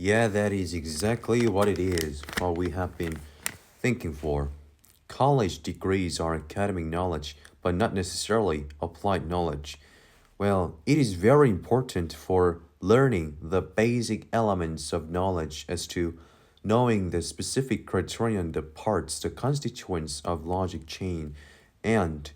Yeah, that is exactly what it is, what we have been thinking for. College degrees are academic knowledge, but not necessarily applied knowledge. Well, it is very important for learning the basic elements of knowledge as to knowing the specific criterion, the parts, the constituents of logic chain, and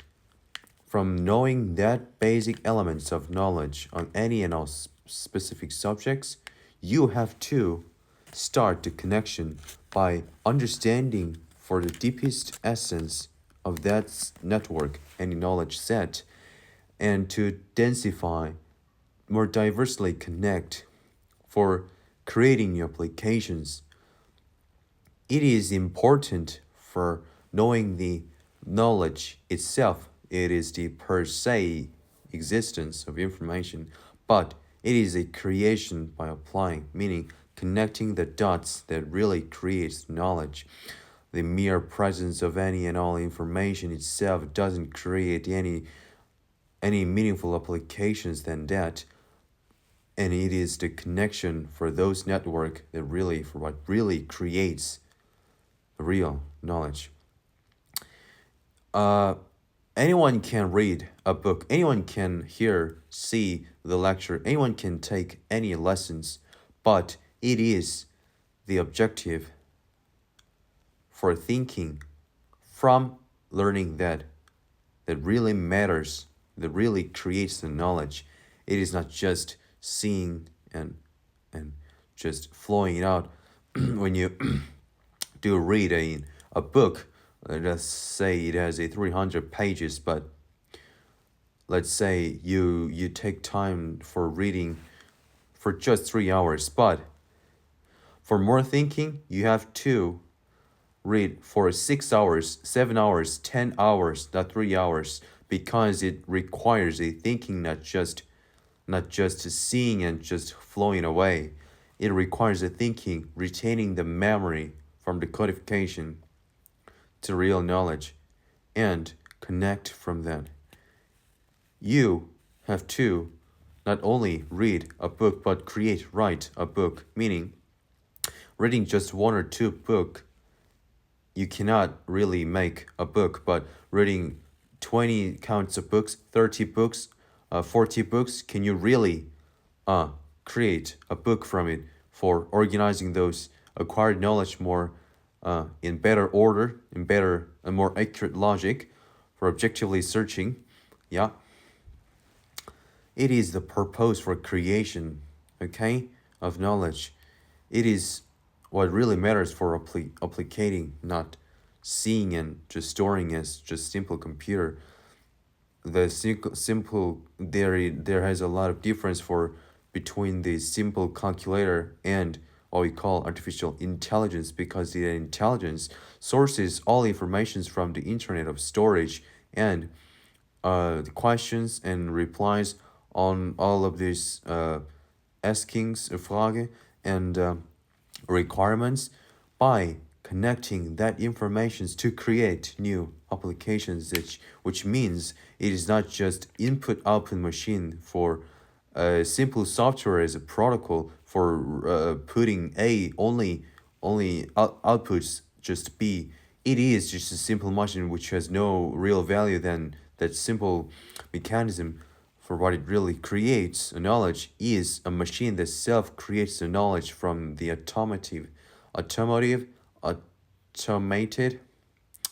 from knowing that basic elements of knowledge on any and all specific subjects, you have to start the connection by understanding for the deepest essence of that network, any knowledge set, and to densify, more diversely connect for creating new applications. It is important for knowing the knowledge itself. It is the per se existence of information, but it is a creation by applying, meaning connecting the dots that really creates knowledge. The mere presence of any and all information itself doesn't create any meaningful applications than that, and it is the connection for those network that really for what really creates real knowledge. uh Anyone can read a book, anyone can hear, see the lecture, anyone can take any lessons, but it is the objective for thinking from learning that really matters, that really creates the knowledge. It is not just seeing and just flowing it out. When you do read a book, let's say it has a 300 pages, but let's say you take time for reading for just 3 hours, but for more thinking, you have to read for 6 hours, 7 hours, 10 hours, not 3 hours, because it requires a thinking, not just seeing and just flowing away. It requires a thinking, retaining the memory from the codification to real knowledge, and connect from that. You have to not only read a book but write a book, meaning reading just one or two book, you cannot really make a book, but reading 20 counts of books, 30 books, 40 books, can you really uh, create a book from it for organizing those acquired knowledge more in better order, in better and more accurate logic for objectively searching? Yeah, it is the purpose for creation, okay, of knowledge. It is what really matters for applicating, not seeing and just storing as just simple computer. The simple there has a lot of difference for between the simple calculator and what we call artificial intelligence, because the intelligence sources all informations from the internet of storage, and the questions and replies on all of these askings, Frage, and requirements by connecting that information to create new applications, which means it is not just input output machine for simple software as a protocol for putting A only outputs just B. It is just a simple machine which has no real value than that simple mechanism. For what it really creates, a knowledge is a machine that self creates the knowledge from the automotive, automated,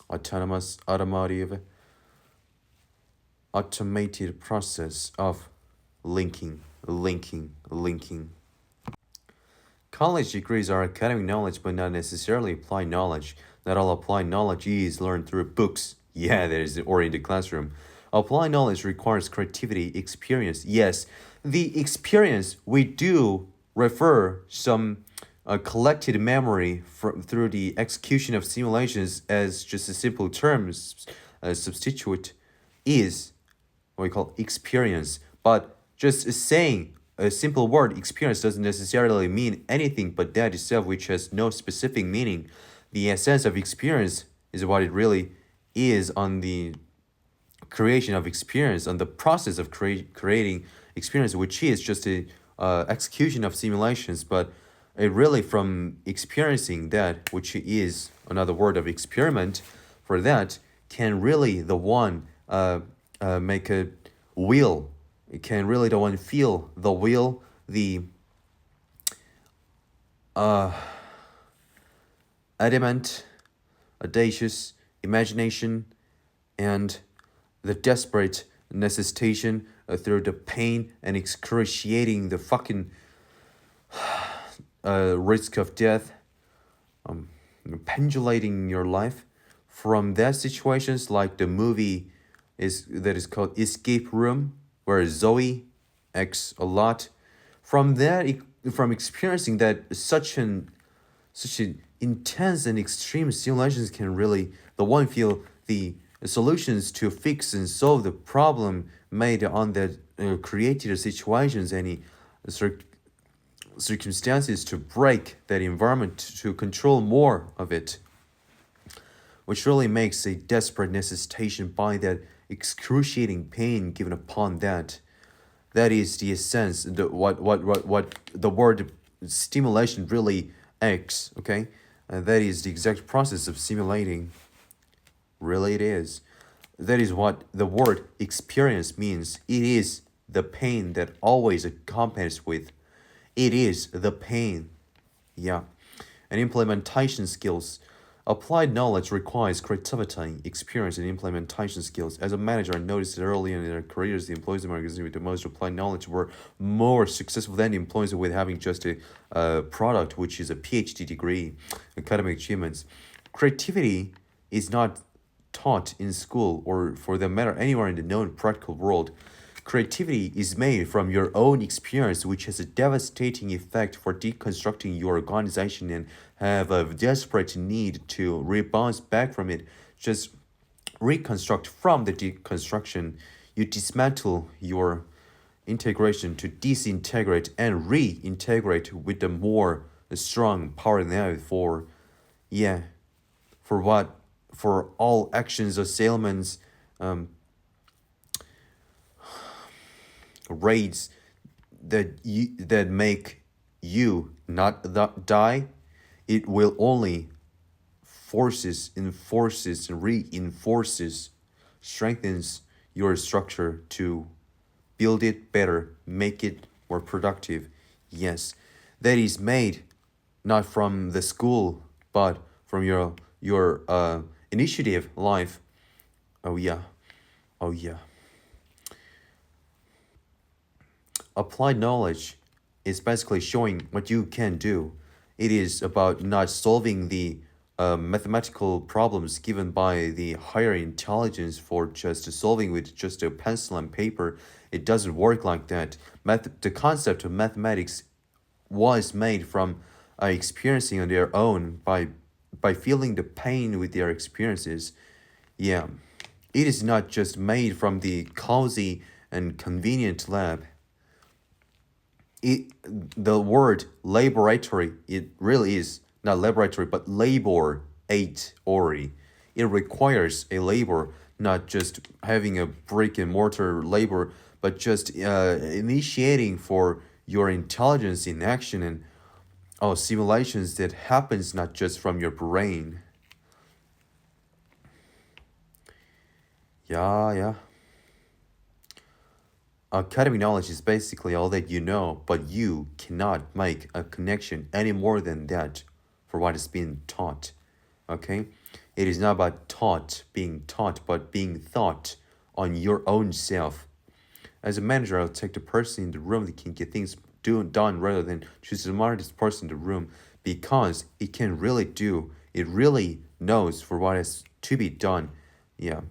autonomous, automated process of linking. College degrees are academic knowledge, but not necessarily applied knowledge. Not all applied knowledge is learned through books. Yeah, that is, or in the classroom. Applied knowledge requires creativity, experience. Yes, the experience we do refer some collected memory through the execution of simulations as just a simple terms substitute is what we call experience. But just saying a simple word experience doesn't necessarily mean anything but that itself, which has no specific meaning. The essence of experience is what it really is on the creation of experience, on the process of creating experience, which is just a execution of simulations. But it really from experiencing that, which is another word of experiment, for that can really the one make a will. It can really the one feel the will, the adamant, audacious imagination, and the desperate necessitation through the pain and excruciating the fucking risk of death, pendulating your life from that situations like the movie is called Escape Room, where Zoe acts a lot. From that, from experiencing that such an intense and extreme simulations can really the one feel the solutions to fix and solve the problem made on that created situations, any circumstances to break that environment to control more of it, which really makes a desperate necessitation by that excruciating pain given upon that. That is the essence, what the word stimulation really acts, okay? And that is the exact process of simulating. Really it is. That is what the word experience means. It is the pain that always accompanies with. It is the pain. Yeah. And implementation skills. Applied knowledge requires creativity, experience, and implementation skills. As a manager, I noticed that early in their careers, the employees of organizations with the most applied knowledge were more successful than the employees with having just a product, which is a PhD degree, academic achievements. Creativity is not taught in school or, for that matter, anywhere in the known practical world. Creativity is made from your own experience, which has a devastating effect for deconstructing your organization and have a desperate need to rebound back from it. Just reconstruct from the deconstruction. You dismantle your integration to disintegrate and reintegrate with the more strong power now for, yeah, for what? For all actions, assailments, raids that make you not die, it will only enforces and reinforces, strengthens your structure to build it better, make it more productive. Yes, that is made not from the school, but from your initiative life. Oh yeah, oh yeah. Applied knowledge is basically showing what you can do. It is about not solving the mathematical problems given by the higher intelligence for just solving with just a pencil and paper. It doesn't work like that. The concept of mathematics was made from experiencing on their own by feeling the pain with their experiences. Yeah, it is not just made from the cozy and convenient lab. It the word laboratory, it really is not laboratory but labor eight ori. It requires a labor, not just having a brick and mortar labor, but just initiating for your intelligence in action and simulations that happens not just from your brain. Yeah, yeah. Academic knowledge is basically all that you know, but you cannot make a connection any more than that for what is being taught. Okay? It is not about being taught, but being thought on your own self. As a manager, I'll take the person in the room that can get things done rather than choose the smartest person in the room because it can really do, it really knows for what is to be done. Yeah.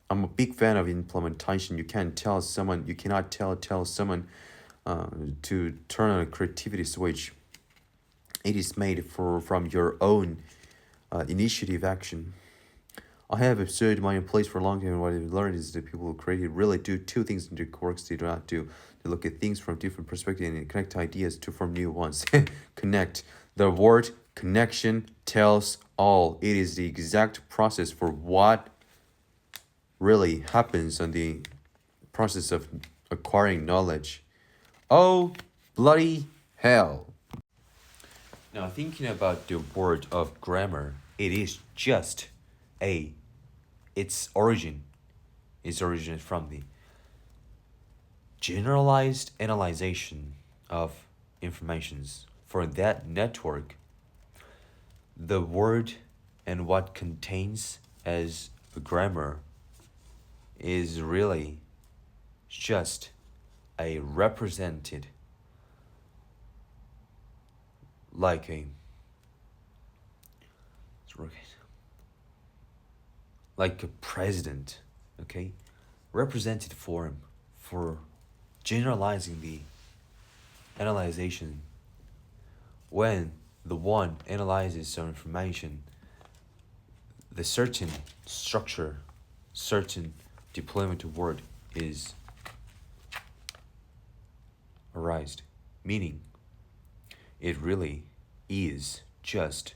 I'm a big fan of implementation. You can't tell someone, you cannot tell someone to turn on a creativity switch. It is made from your own initiative action. I have observed my employees for a long time, and what I've learned is that people who create really do two things in their works they do not do. They look at things from different perspectives and connect ideas to form new ones. Connect. The word connection tells all. It is the exact process for what really happens on the process of acquiring knowledge. Oh, bloody hell. Now, thinking about the word of grammar, it is just a, its origin is originated from the generalized analyzation of informations. For that network, the word and what contains as a grammar is really just a represented like a like a president, okay, represented form for generalizing the analyzation. When the one analyzes some information, the certain structure, certain deployment of word is arised, meaning it really is just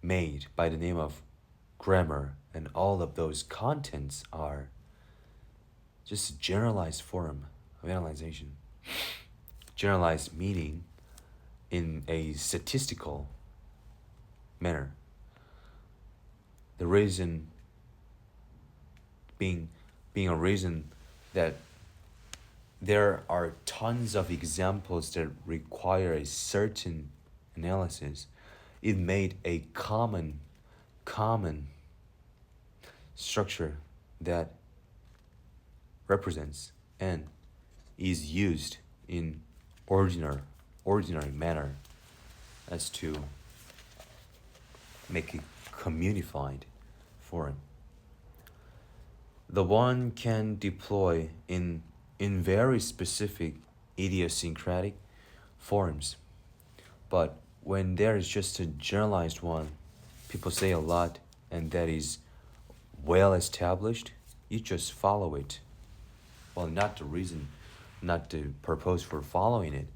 made by the name of grammar, and all of those contents are just a generalized form of analyzation. Generalized meaning in a statistical manner. The reason being a reason that there are tons of examples that require a certain analysis. It made a common structure that represents and is used in ordinary manner as to make it communified form. The one can deploy in very specific idiosyncratic forms, but when there is just a generalized one, people say a lot, and that is well established, you just follow it. Well, not the reason, not the purpose for following it.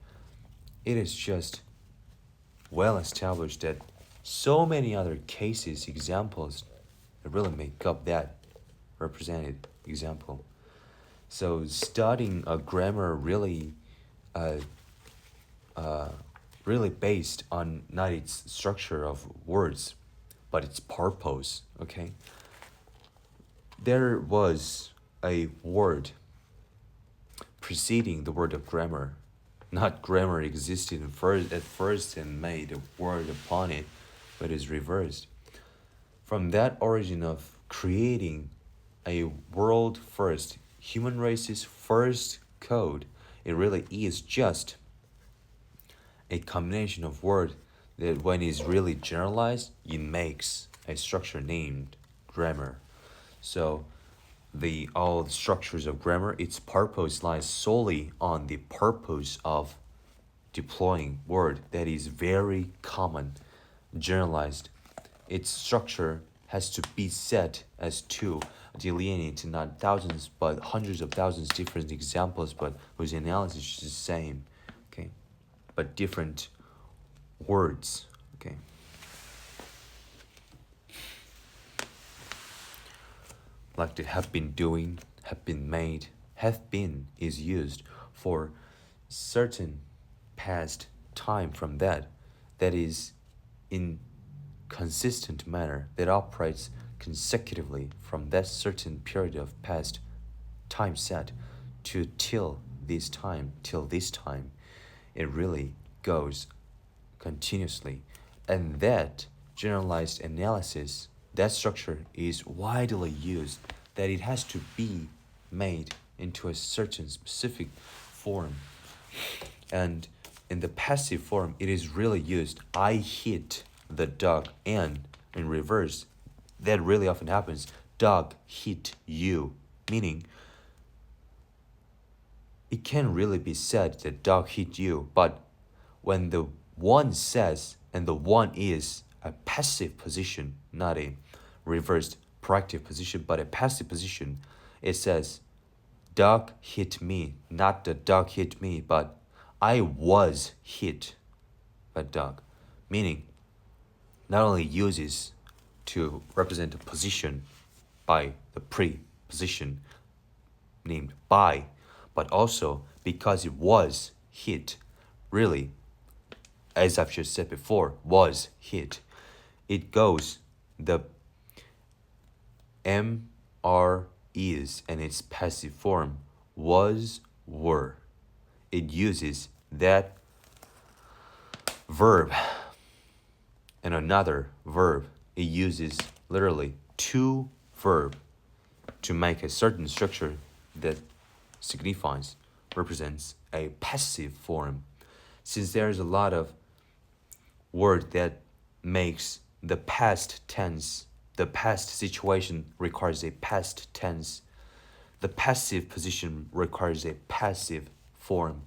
It is just well established that so many other cases, examples that really make up that represented example. So studying a grammar really really based on not its structure of words, but its purpose, okay? There was a word preceding the word of grammar. Not grammar existed at first and made a word upon it, but is reversed. From that origin of creating a world first, human race's first code, it really is just a combination of words that when it's really generalized, it makes a structure named grammar. So all the structures of grammar, its purpose lies solely on the purpose of deploying word that is very common, generalized. Its structure has to be set as to delineate not thousands but hundreds of thousands different examples, but whose analysis is the same, okay, but different words, okay. Like the have been doing, have been made, have been is used for certain past time from that is in consistent manner, that operates consecutively from that certain period of past time set to till this time. It really goes continuously, and that generalized analysis, that structure is widely used, that it has to be made into a certain specific form. And in the passive form, it is really used, I hit the dog, and in reverse, that really often happens, dog hit you, meaning it can really be said that dog hit you, but when the one says and the one is a passive position, not a reversed proactive position, but a passive position, it says dog hit me, not the dog hit me, but I was hit by dog, meaning not only uses to represent a position by the preposition named by, but also because it was hit, really as I've just said before, was hit. It goes the am, are, is, and its passive form was, were. It uses that verb and another verb. It uses literally two verb to make a certain structure that signifies, represents a passive form. Since there's a lot of word that makes the past tense, the past situation requires a past tense, the passive position requires a passive form.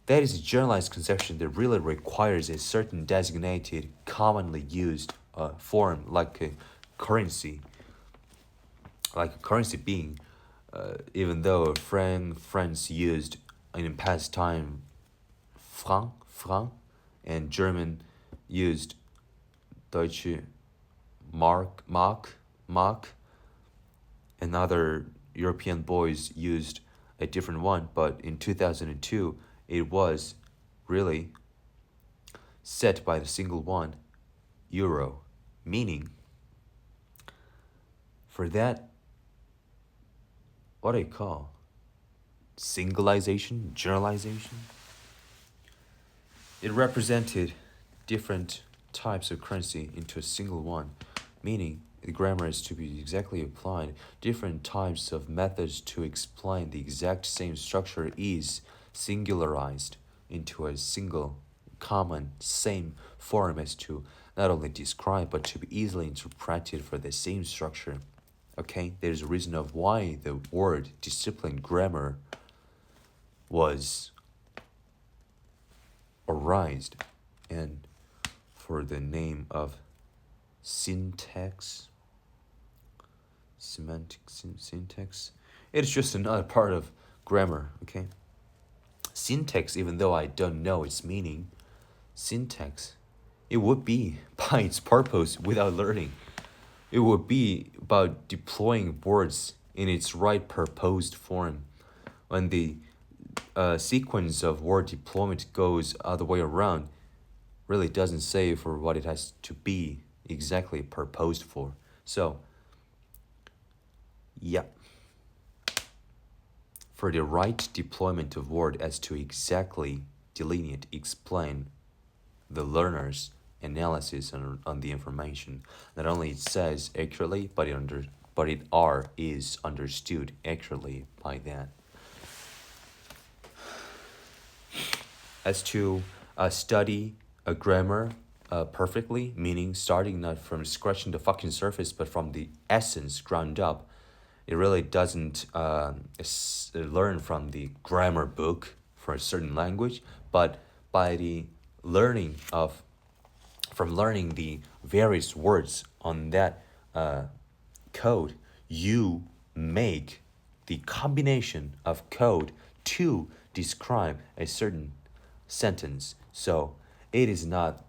That is a generalized conception that really requires a certain designated, commonly used form, like a currency. Like a currency being, even though France used in past time franc, and German used Deutsche Mark, and other European boys used a different one, but in 2002 it was really set by the single one, euro, meaning for that, what do you call? Singleization, generalization? It represented different types of currency into a single one, meaning the grammar is to be exactly applied. Different types of methods to explain the exact same structure is singularized into a single, common, same form as to not only describe but to be easily interpreted for the same structure. Okay, there's a reason of why the word discipline grammar was arised, and for the name of syntax, syntax, it's just another part of grammar. Okay, syntax, even though I don't know its meaning, syntax, it would be by its purpose without learning. It would be about deploying words in its right proposed form. When the sequence of word deployment goes other way around, really doesn't say for what it has to be exactly proposed for. So, yeah. For the right deployment of word as to exactly delineate, explain the learner's analysis on the information. Not only it says accurately, but it is understood accurately by that. As to study a grammar perfectly, meaning starting not from scratching the fucking surface, but from the essence, ground up. It really doesn't learn from the grammar book for a certain language, but by the learning of, from learning the various words on that code, you make the combination of code to describe a certain sentence. So it is not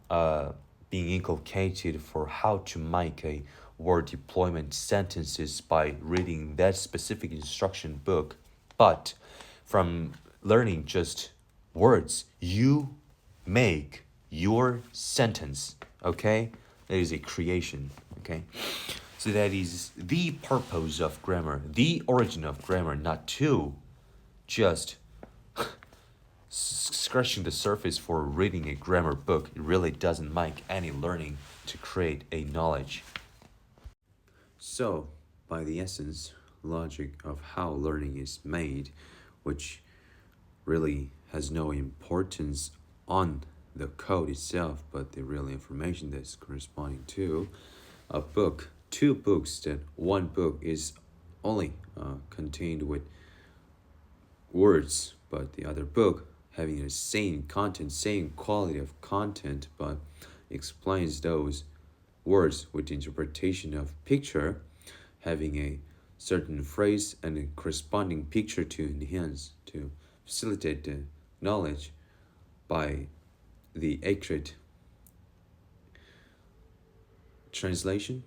being inculcated for how to make a word deployment sentences by reading that specific instruction book, but from learning just words, you make your sentence. Okay, that is a creation. Okay, so that is the purpose of grammar, the origin of grammar, not to just scratching the surface for reading a grammar book. It really doesn't make any learning to create a knowledge. So, by the essence, logic of how learning is made, which really has no importance on the code itself, but the real information that's corresponding to a book, two books, that one book is only contained with words, but the other book having the same content, same quality of content, but explains those words with interpretation of picture, having a certain phrase and a corresponding picture to enhance, to facilitate the knowledge by the accurate translation,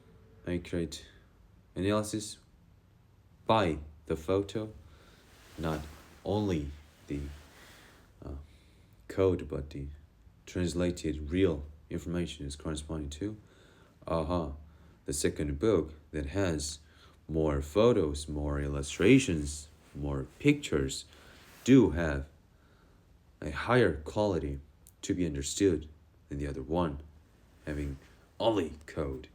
accurate analysis by the photo, not only the code but the translated real information is corresponding to the second book that has more photos, more illustrations, more pictures do have a higher quality to be understood than the other one, having only code.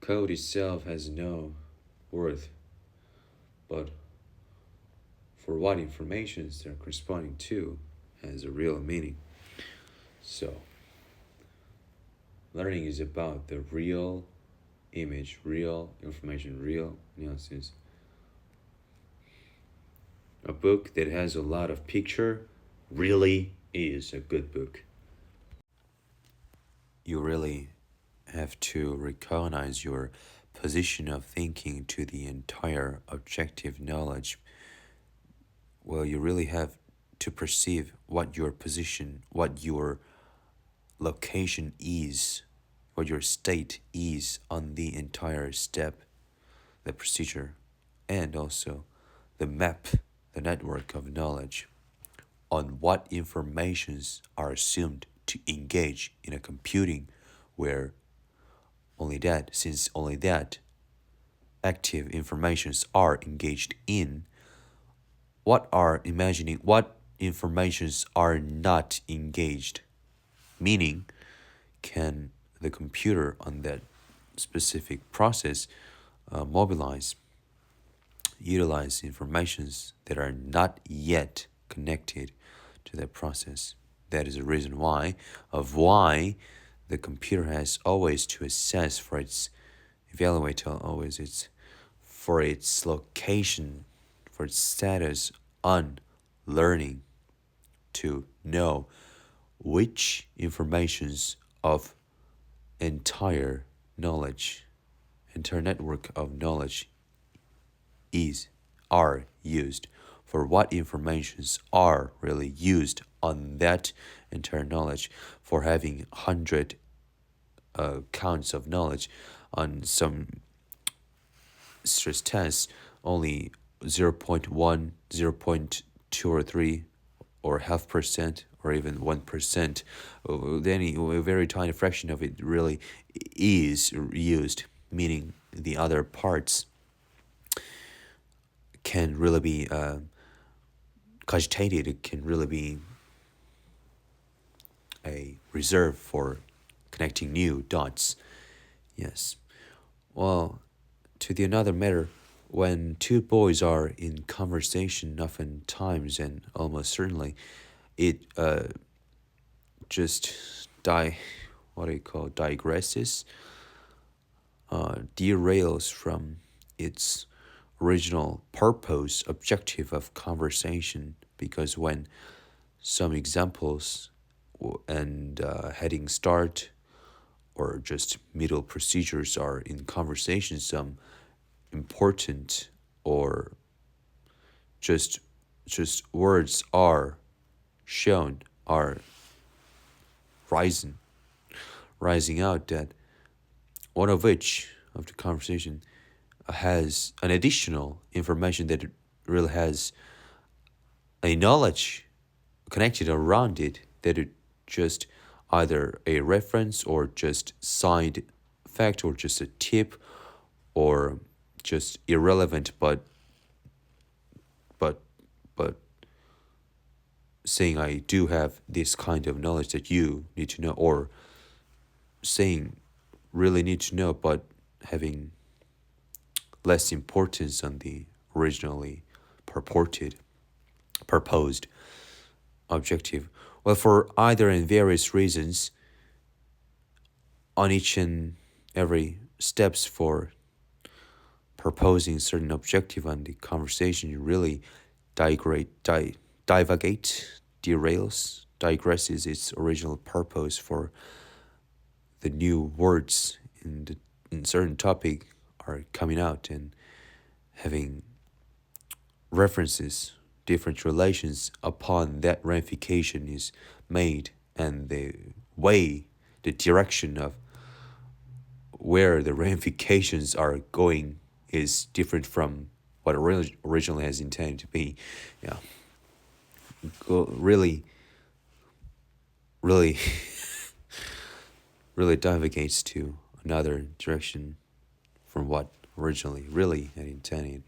Code itself has no worth, but for what informations they're corresponding to has a real meaning. So, learning is about the real image, real information, real nuances. A book that has a lot of picture really is a good book. You really have to recognize your position of thinking to the entire objective knowledge. Well, you really have to perceive what your position, what your location is, what your state is on the entire step, the procedure, and also the map, the network of knowledge on what informations are assumed to engage in a computing where since only that active informations are engaged in, what informations are not engaged, meaning can the computer on that specific process utilize informations that are not yet connected to that process. That is the reason why the computer has always to assess for its evaluate always its for its location, for its status on learning, to know which informations of entire network of knowledge are used, for what informations are really used on that entire knowledge, for having 100 counts of knowledge on some stress tests, only 0.1, 0.2 or 3 or half percent or even 1%, then a very tiny fraction of it really is used, meaning the other parts can really be cogitated. It can really be a reserve for connecting new dots. Yes. Well, to the another matter, when two boys are in conversation, oftentimes and almost certainly, it just digresses, derails from its original purpose, objective of conversation, because when some examples and heading start or just middle procedures are in conversation, some important or just words are shown, are rising out, that one of which of the conversation has an additional information that really has a knowledge connected around it, that it just either a reference or just side fact or just a tip or just irrelevant, but saying I do have this kind of knowledge that you need to know, or saying really need to know but having less importance on the originally proposed objective. Well, for either and various reasons, on each and every steps for proposing certain objective on the conversation, you really divagate, derails, digresses its original purpose for the new words in certain topic are coming out and having references, different relations upon that ramification is made, and the direction of where the ramifications are going is different from what originally has intended to be. Yeah, really really really diverges to another direction from what originally really had intended.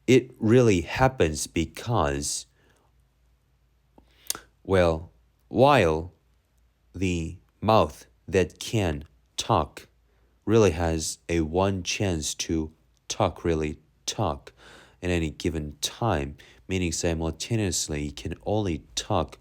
It really happens because, well, while the mouth that can talk really has a one chance to really talk at any given time, meaning simultaneously it can only talk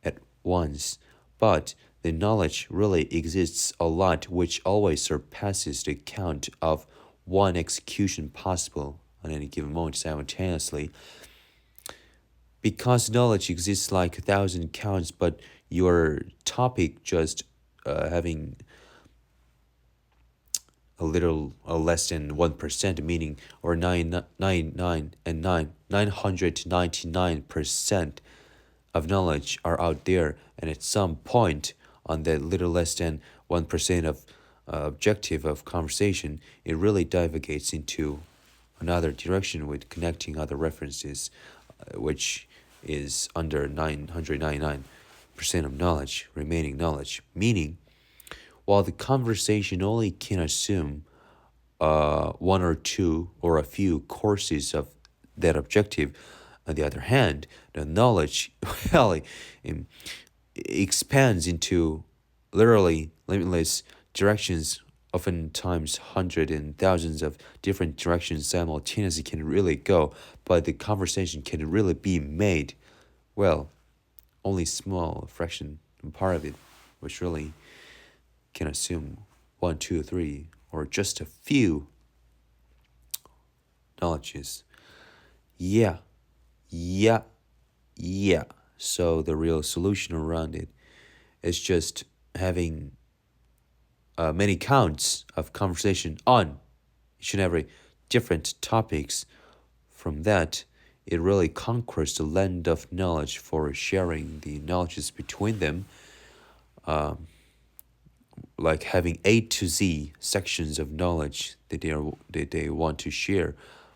at once. But the knowledge really exists a lot, which always surpasses the count of one execution possible on any given moment simultaneously. Because knowledge exists like a thousand counts, but your topic just having a little less than 1%, meaning or 999% of knowledge are out there, and at some point on that little less than 1% of objective of conversation, it really divagates into another direction with connecting other references, which is under 999% of knowledge, remaining knowledge, meaning while the conversation only can assume one or two or a few courses of that objective, on the other hand, the knowledge well expands into literally limitless directions, oftentimes hundreds and thousands of different directions simultaneously can really go, but the conversation can really be made, well, only small fraction part of it, which really can assume one, two, three, or just a few knowledges. Yeah, yeah, yeah. So the real solution around it is just having many counts of conversation on each and every different topics. From that, it really conquers the land of knowledge for sharing the knowledges between them, like having A to Z sections of knowledge that they want to share.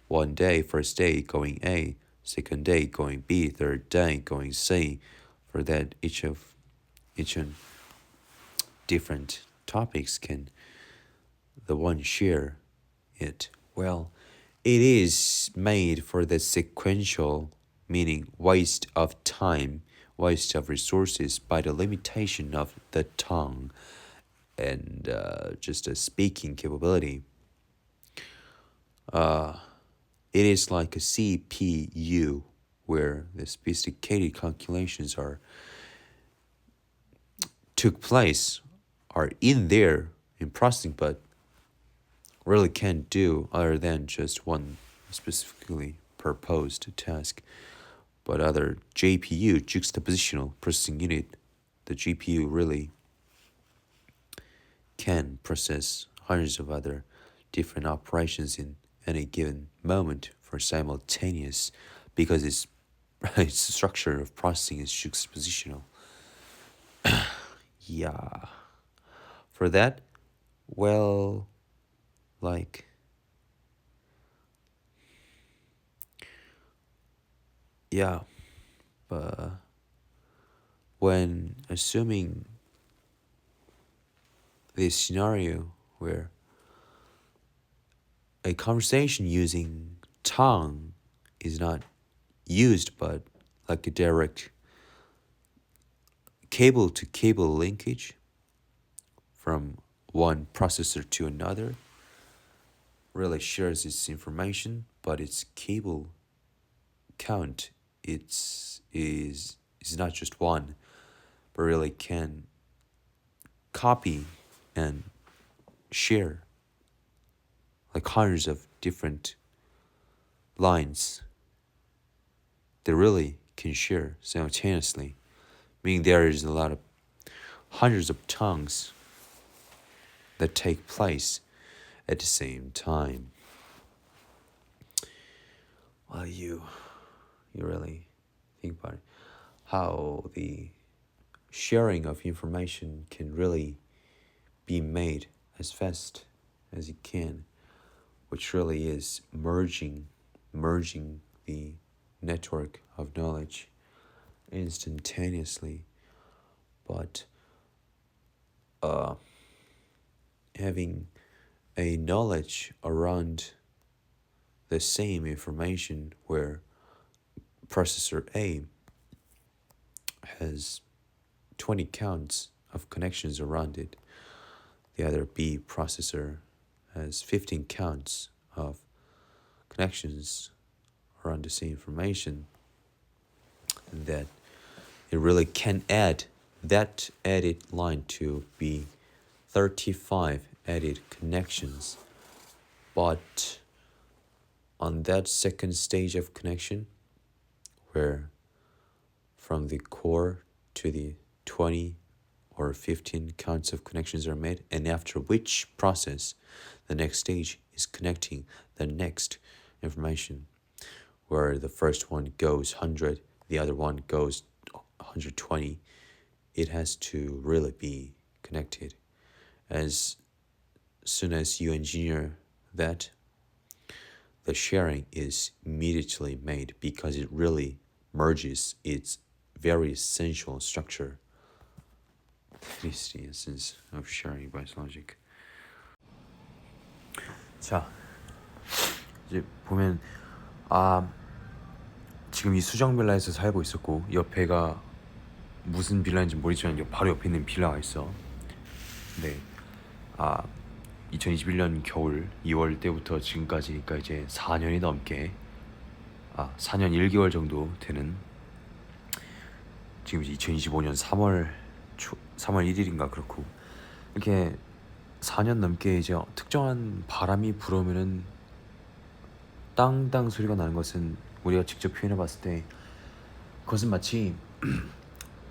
One day, first day going A, second day going B, third day going C. For that, each and different topics can the one share it. Well, it is made for the sequential, meaning waste of time, waste of resources by the limitation of the tongue and just a speaking capability. It is like a CPU where the sophisticated calculations took place, are in there in processing, but really can't do other than just one specifically proposed task. But other JPU, juxtapositional processing unit, the GPU really can process hundreds of other different operations in any given moment for simultaneous, because its structure of processing is juxtapositional. Yeah. For that, well, like, yeah, but when assuming this scenario where a conversation using tongue is not used, but like a direct cable to cable linkage from one processor to another, really shares its information, but its cable count is not just one, but really can copy and share like hundreds of different lines that really can share simultaneously, meaning there is a lot of hundreds of tongues that take place at the same time. Well, you really think about it, how the sharing of information can really be made as fast as it can, which really is merging the network of knowledge instantaneously, but having a knowledge around the same information where processor A has 20 counts of connections around it, the other B processor has 15 counts of connections around the same information, that it really can add that added line to be 35 added connections. But on that second stage of connection, where from the core to the 20 or 15 counts of connections are made, and after which process the next stage is connecting the next information, where the first one goes 100, the other one goes 120, it has to really be connected. As soon as you engineer that, the sharing is immediately made because it really merges its very essential structure. That is the essence of sharing by logic. 자, 이제 보면 지금 이 수정 빌라에서 살고 있었고, 옆에가 무슨 빌라인지 모르지만 바로 옆에 있는 빌라가 있어. 네, 2021년 겨울 2월 때부터 지금까지니까 이제 4년이 넘게 4년 1개월 정도 되는, 지금 이제 2025년 3월 1일인가 그렇고, 이렇게 4년 넘게 이제 특정한 바람이 불어오면은 땅땅 소리가 나는 것은 우리가 직접 표현해 봤을 때 그것은 마치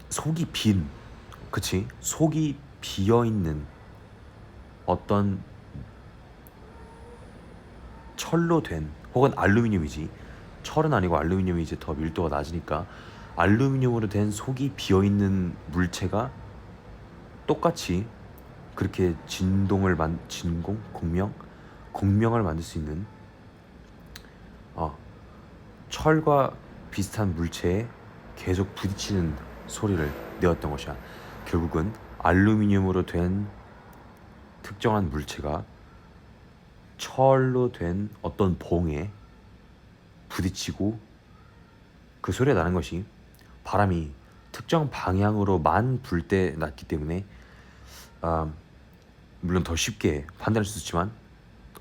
속이 빈, 그치? 속이 비어있는 어떤 철로 된, 혹은 알루미늄이지, 철은 아니고 알루미늄이 이제 더 밀도가 낮으니까 알루미늄으로 된 속이 비어있는 물체가 똑같이 그렇게 공명을 만들 수 있는 철과 비슷한 물체에 계속 부딪히는 소리를 내었던 것이야. 결국은 알루미늄으로 된 특정한 물체가 철로 된 어떤 봉에 부딪히고 그 소리가 나는 것이 바람이 특정 방향으로만 불 때 났기 때문에 물론 더 쉽게 판단할 수 있지만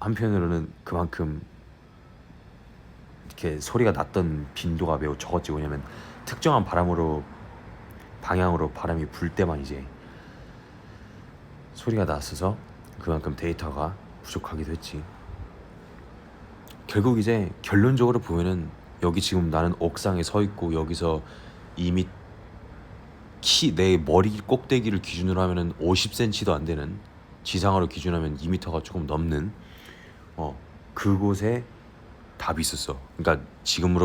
한편으로는 그만큼 이렇게 소리가 났던 빈도가 매우 적었지. 왜냐면 특정한 방향으로 바람이 불 때만 이제 소리가 났어서 그만큼 데이터가 부족하기도 했지. 결국 이제 결론적으로 보면은 여기 지금 나는 옥상에 서 있고, 여기서 이미 내 머리 꼭대기를 기준으로 하면은 50cm도 안 되는, 지상으로 기준하면 2m가 조금 넘는 그곳에 답이 있었어. 그러니까 지금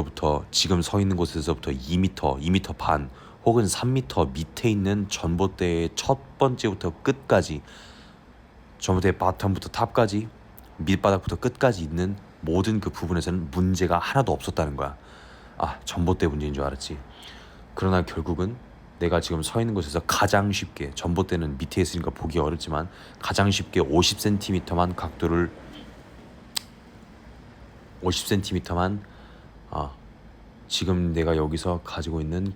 서 있는 곳에서부터 2m 반 혹은 3m 밑에 있는 전봇대의 첫 번째부터 끝까지, 전봇대의 바텀부터 탑까지, 밑바닥부터 끝까지 있는 모든 그 부분에서는 문제가 하나도 없었다는 거야. 전봇대 문제인 줄 알았지. 그러나 결국은 내가 지금 서 있는 곳에서 가장 쉽게, 전봇대는 밑에 있으니까 보기 어렵지만 가장 쉽게 50cm만 각도를 50cm만 지금 내가 여기서 가지고 있는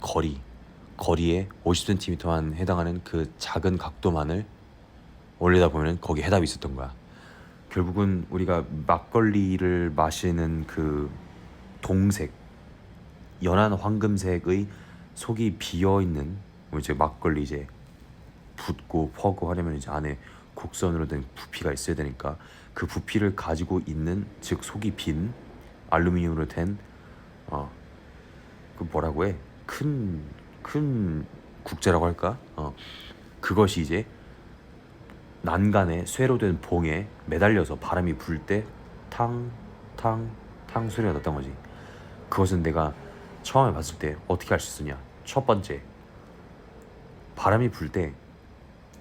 거리에 50cm만 해당하는 그 작은 각도만을 올리다 보면 거기에 해답이 있었던 거야. 결국은 우리가 막걸리를 마시는 그 동색, 연한 황금색의 속이 비어있는, 이제 막걸리 이제 붓고 퍼고 하려면 이제 안에 곡선으로 된 부피가 있어야 되니까 그 부피를 가지고 있는, 즉 속이 빈 알루미늄으로 된 그 뭐라고 해? 큰 국자라고 할까? 그것이 이제 난간에 쇠로 된 봉에 매달려서 바람이 불 때 탕탕탕 소리가 났던 거지. 그것은 내가 처음에 봤을 때 어떻게 알 수 있었냐? 첫 번째, 바람이 불 때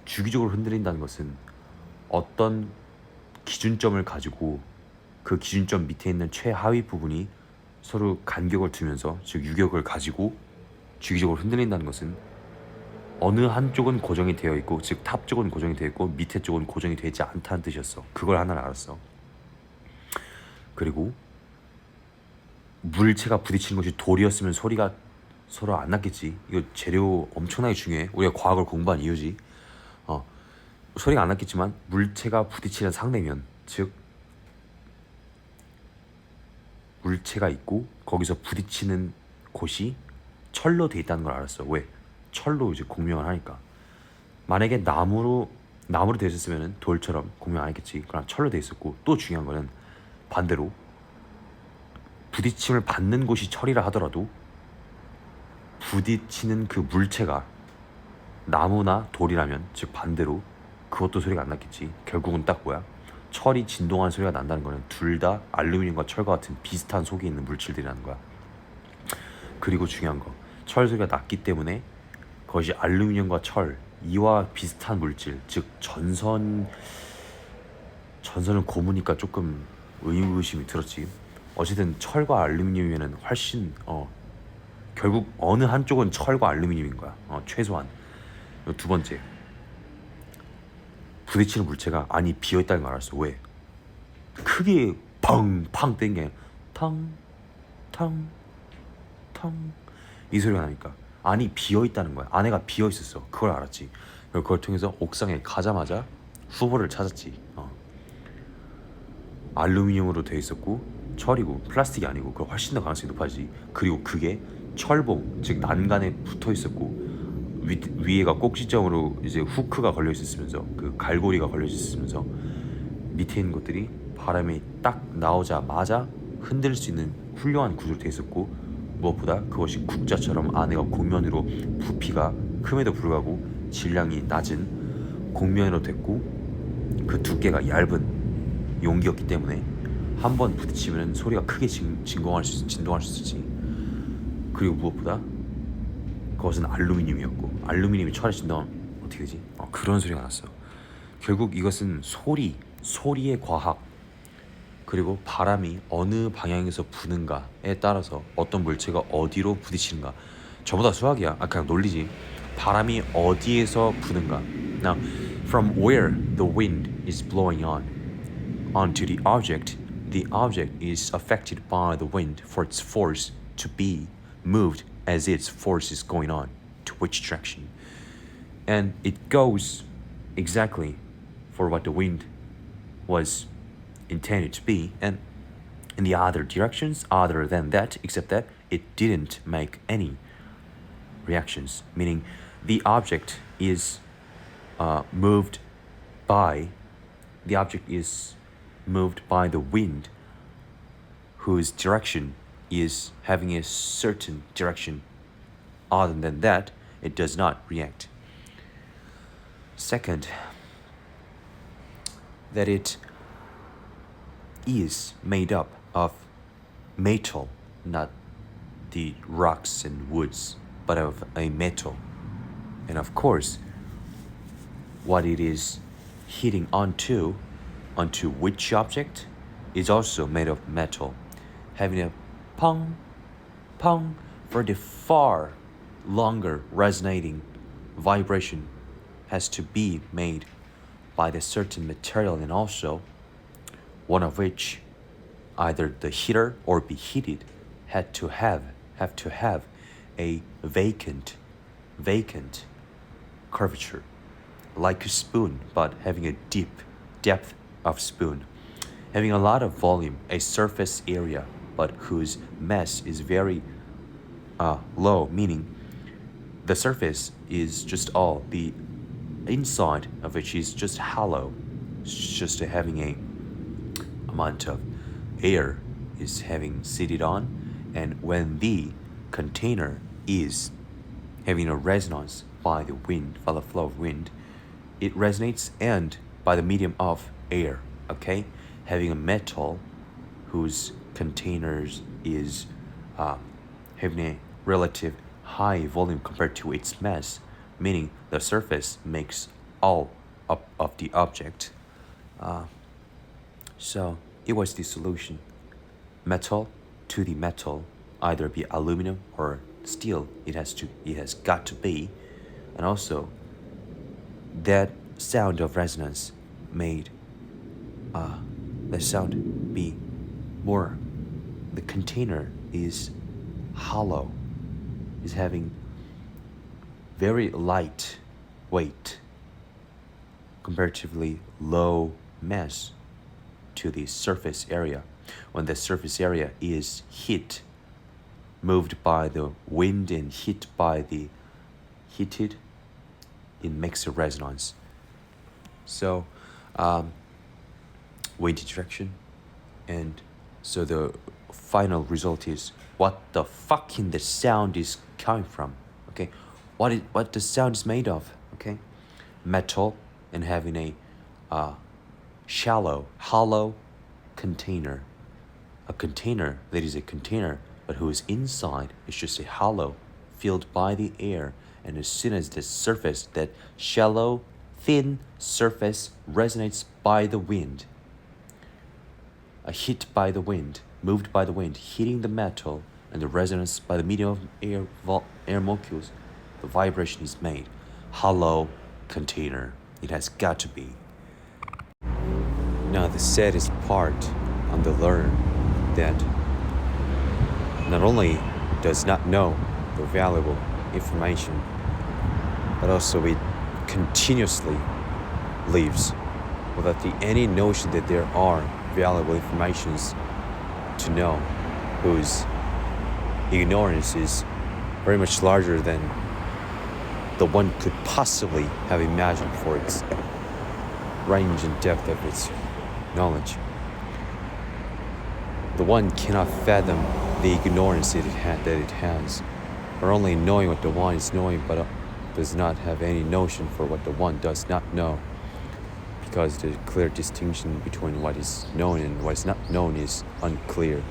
주기적으로 흔들린다는 것은 어떤 기준점을 가지고 그 기준점 밑에 있는 최하위 부분이 서로 간격을 두면서, 즉 유격을 가지고 주기적으로 흔들린다는 것은 어느 한쪽은 고정이 되어 있고, 즉 탑 쪽은 고정이 되어 있고 밑에 쪽은 고정이 되지 않다는 뜻이었어. 그걸 하나를 알았어. 그리고 물체가 부딪히는 것이 돌이었으면 소리가 서로 안 났겠지. 이거 재료 엄청나게 중요해. 우리가 과학을 공부한 이유지. 소리가 안 났겠지만 물체가 부딪히는 상대면, 즉 물체가 있고 거기서 부딪히는 곳이 철로 돼 있다는 걸 알았어. 왜? 철로 이제 공명을 하니까. 만약에 나무로 돼 있었으면 돌처럼 공명 안 했겠지. 그럼 철로 돼 있었고, 또 중요한 거는 반대로 부딪힘을 받는 곳이 철이라 하더라도 부딪히는 그 물체가 나무나 돌이라면, 즉 반대로 그것도 소리가 안 났겠지. 결국은 딱 뭐야? 철이 진동하는 소리가 난다는 거는 둘 다 알루미늄과 철과 같은 비슷한 속에 있는 물질들이라는 거야. 그리고 중요한 거, 철 소리가 났기 때문에 그것이 알루미늄과 철, 이와 비슷한 물질, 즉 전선은 고무니까 조금 의구심이 들었지. 어쨌든 철과 알루미늄이면 훨씬 결국 어느 한쪽은 철과 알루미늄인 거야. 최소한. 두 번째, 부딪히는 물체가 안이 비어있다는 걸 알았어. 왜? 크게 팡팡 땡게 탕, 탕, 탕 이 소리가 나니까 안이 비어있다는 거야. 안에가 비어있었어. 그걸 알았지. 그리고 그걸 통해서 옥상에 가자마자 후보를 찾았지. 알루미늄으로 돼 있었고 철이고 플라스틱이 아니고, 그 훨씬 더 가능성이 높아지지. 그리고 그게 철봉, 즉 난간에 붙어 있었고 위에가 꼭지점으로 이제 후크가 걸려 있었으면서, 그 갈고리가 걸려 있었으면서 밑에 있는 것들이 바람이 딱 나오자마자 흔들 수 있는 훌륭한 구조로 돼 있었고, 무엇보다 그것이 국자처럼 안에가 곡면으로 부피가 큼에도 불구하고 질량이 낮은 곡면으로 됐고, 그 두께가 얇은 용기였기 때문에 한 번 부딪히면 소리가 크게 진동할 수 있었지. 그리고 무엇보다 그것은 알루미늄이었고, 알루미늄이 철에 진동하면 어떻게 되지? 그런 소리가 났어. 결국 이것은 소리의 과학, 그리고 바람이 어느 방향에서 부는가에 따라서 어떤 물체가 어디로 부딪히는가, 전부 다 수학이야. 그냥 논리지. 바람이 어디에서 부는가. Now, from where the wind is blowing onto the object is affected by the wind for its force to be moved as its force is going on to which direction. And it goes exactly for what the wind was intended to be, and in the other directions other than that, except that it didn't make any reactions, meaning the object is moved by the wind, whose direction is having a certain direction. Other than that, it does not react. Second, that it is made up of metal, not the rocks and woods, but of a metal. And of course, what it is hitting onto which object is also made of metal, having a pong, pong for the far longer resonating vibration has to be made by the certain material, and also one of which, either the heater or be heated, have to have a vacant curvature, like a spoon, but having a deep depth of spoon, having a lot of volume, a surface area, but whose mass is very low, meaning the surface is just all, the inside of which is just hollow, just having a amount of air is having seated on, and when the container is having a resonance by the wind, by the flow of wind, it resonates and by the medium of air, okay? Having a metal whose containers is having a relative high volume compared to its mass, meaning the surface makes all of the object. So it was the solution. Metal to the metal, either be aluminum or steel, it has got to be And also, that sound of resonance made the sound be more. The container is hollow, is having very light weight, comparatively low mass to the surface area. When the surface area is hit, moved by the wind and hit by the heated, it makes a resonance. So, wind direction, and so the final result is what the fucking the sound is coming from. Okay, what the sound is made of. Okay, metal and having a shallow, hollow container. A container that is a container, but whose inside is just a hollow filled by the air. And as soon as the surface, that shallow, thin surface resonates by the wind, a hit by the wind, moved by the wind, hitting the metal, and the resonance by the medium of air molecules, the vibration is made. Hollow container. It has got to be. Now the saddest part on the learner that not only does not know the valuable information, but also it continuously lives without any notion that there are valuable informations to know, whose ignorance is very much larger than the one could possibly have imagined for its range and depth of its knowledge. The one cannot fathom the ignorance that it has, or only knowing what the one is knowing, but does not have any notion for what the one does not know, because the clear distinction between what is known and what is not known is unclear.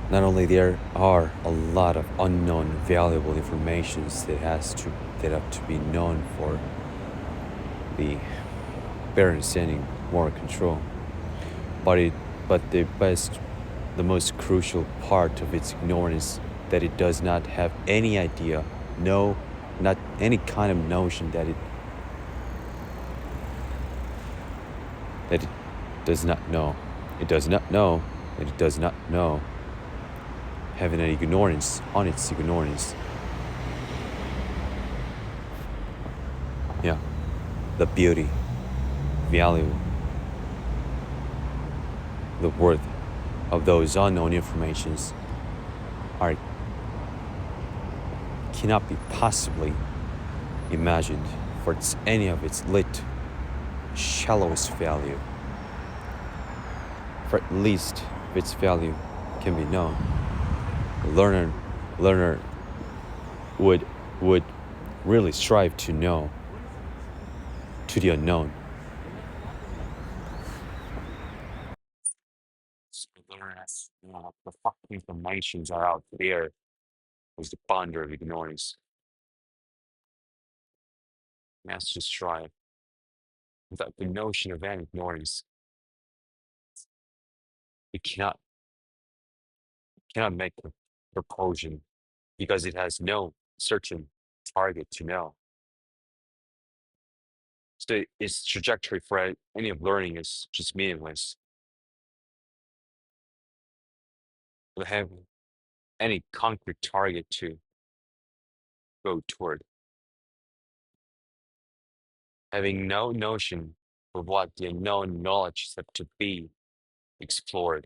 Not only there are a lot of unknown valuable informations that have to be known for the better understanding, more control, but the most crucial part of its ignorance that it does not have any idea, no, not any kind of notion that it does not know. It does not know that it does not know, having an ignorance on its ignorance. Yeah, the beauty, value, the worth of those unknown informations cannot be possibly imagined for any of its shallowest value. For at least if its value can be known, the learner would really strive to know to the unknown. The fucking informations are out there was the ponder of ignorance. Let's just try without the notion of any ignorance. It cannot make a proposition because it has no certain target to know. So its trajectory for any of learning is just meaningless. It have any concrete target to go toward. Having no notion of what the unknown knowledge is to be explored,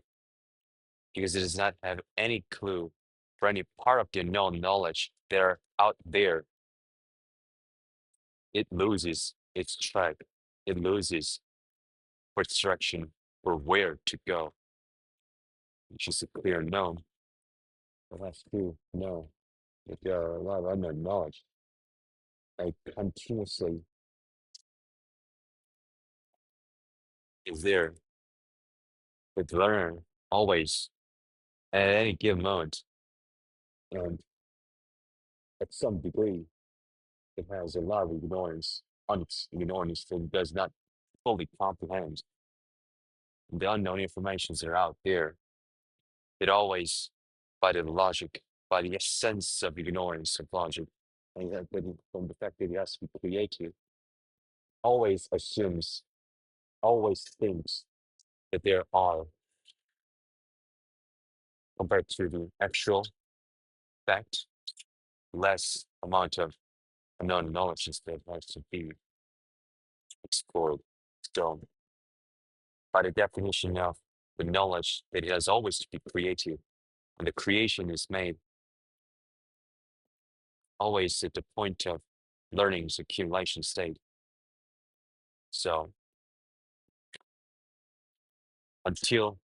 because it does not have any clue for any part of the unknown knowledge that are out there. It loses its track. It loses its direction for where to go, which is a clear no. But that's to know that there are a lot of unknown knowledge. I continuously is there with the learner always at any given moment. And at some degree, it has a lot of ignorance on its ignorance that does not fully comprehend the unknown informations that are out there. It always, by the logic by the essence of ignorance of logic, and that from the fact that it has to be creative, always assumes, always thinks that there are, compared to the actual fact, less amount of unknown knowledges that has to be explored. So, by the definition of the knowledge, that it has always to be creative, and the creation is made always at the point of learning's accumulation state. So, until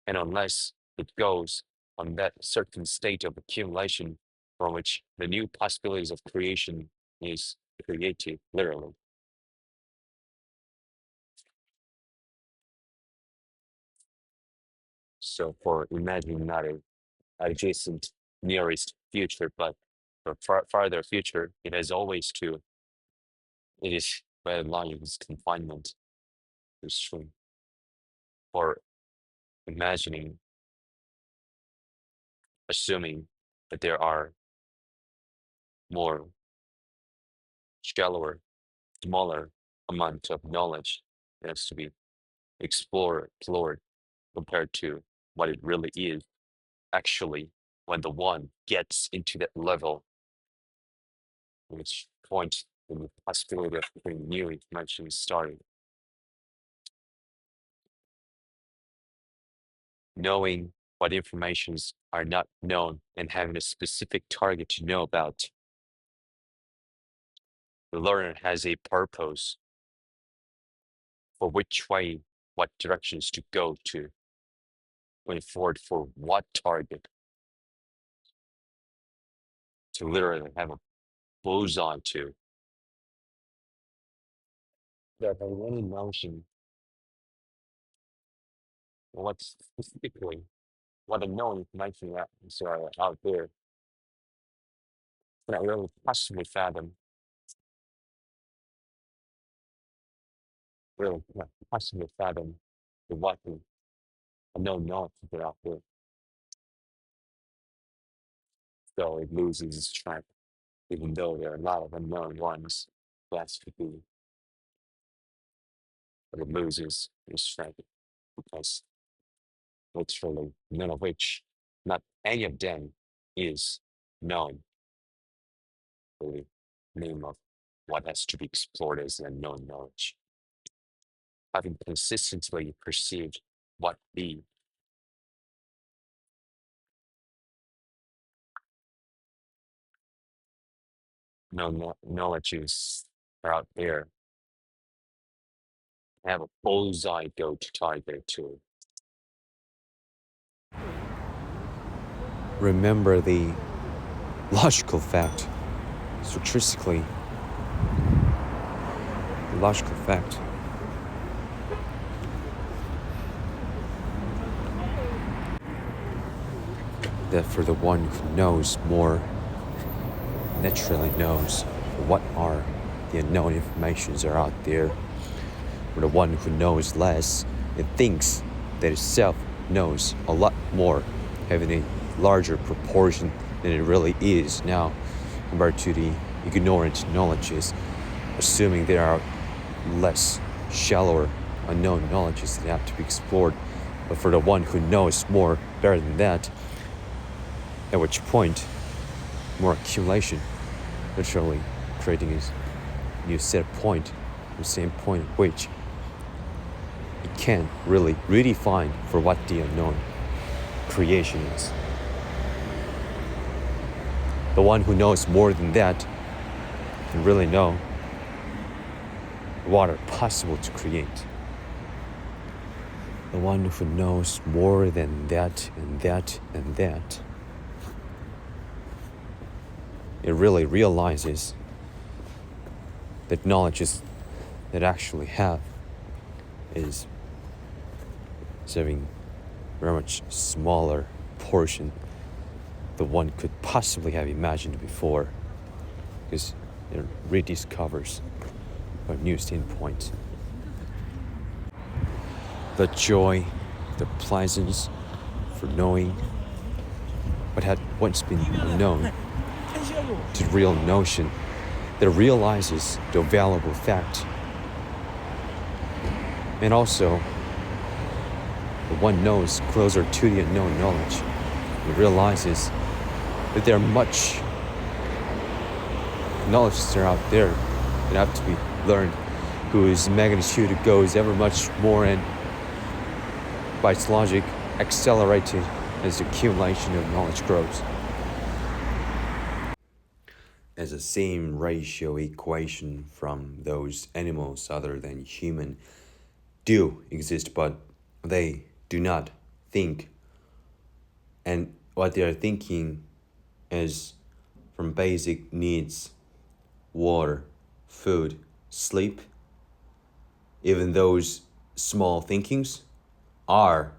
and unless it goes on that certain state of accumulation from which the new possibilities of creation is created, literally. So for imagining not a adjacent nearest future, but for farther future, it has always to, it is by and large its confinement is true. For imagining, assuming that there are more shallower, smaller amount of knowledge that has to be explored compared to what it really is actually when the one gets into that level, which points to the possibility of bringing new information starting. Knowing what informations are not known and having a specific target to know about. The learner has a purpose for which way, what directions to go to, going forward for what target, to literally have a bullseye to. That by any notion, what specifically, what unknown information that is out there, cannot really possibly fathom, really cannot possibly fathom the what the unknown knowledge that are out there. So it loses its track, even though there are a lot of unknown ones. That's to be, but it loses its track because literally none of which, not any of them, is known. The name of what has to be explored as unknown knowledge. Having consistently perceived what the known knowledges are out there, have a bullseye go to target to. Remember the logical fact, statistically, the logical fact that for the one who knows more, naturally knows what are the unknown informations are out there. For the one who knows less, it thinks that itself knows a lot more, having a larger proportion than it really is now, compared to the ignorant knowledges, assuming there are less shallower unknown knowledges that have to be explored. But for the one who knows more better than that, at which point more accumulation, literally creating a new set point, the same point at which it can really redefine for what the unknown creation is. The one who knows more than that can really know what are possible to create. The one who knows more than that and that and that, it really realizes that knowledges that actually have is having very much smaller portion than one could possibly have imagined before, because it rediscovers a new standpoint. The joy, the pleasance for knowing what had once been unknown to the real notion that realizes the valuable fact. And also, the one knows closer to the unknown knowledge and realizes that there are much knowledge that are out there that have to be learned, whose magnitude goes ever much more and by its logic accelerated as the accumulation of knowledge grows. As the same ratio equation from those animals other than human do exist, but they do not think. And what they are thinking is from basic needs: water, food, sleep. Even those small thinkings are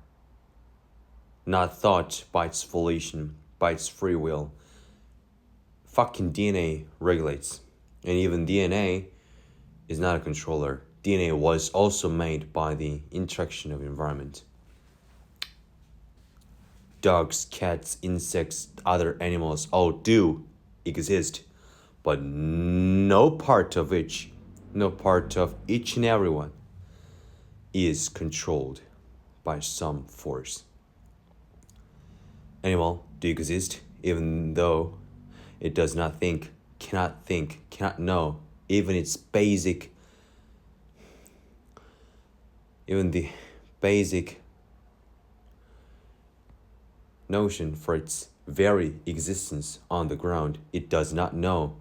not thought by its volition, by its free will. Fucking DNA regulates. And even DNA is not a controller. DNA was also made by the interaction of environment. Dogs, cats, insects, other animals all do exist, but no part of each and every one is controlled by some force. Animal do exist even though it does not think, cannot know, even its basic, even the basic notion for its very existence on the ground, it does not know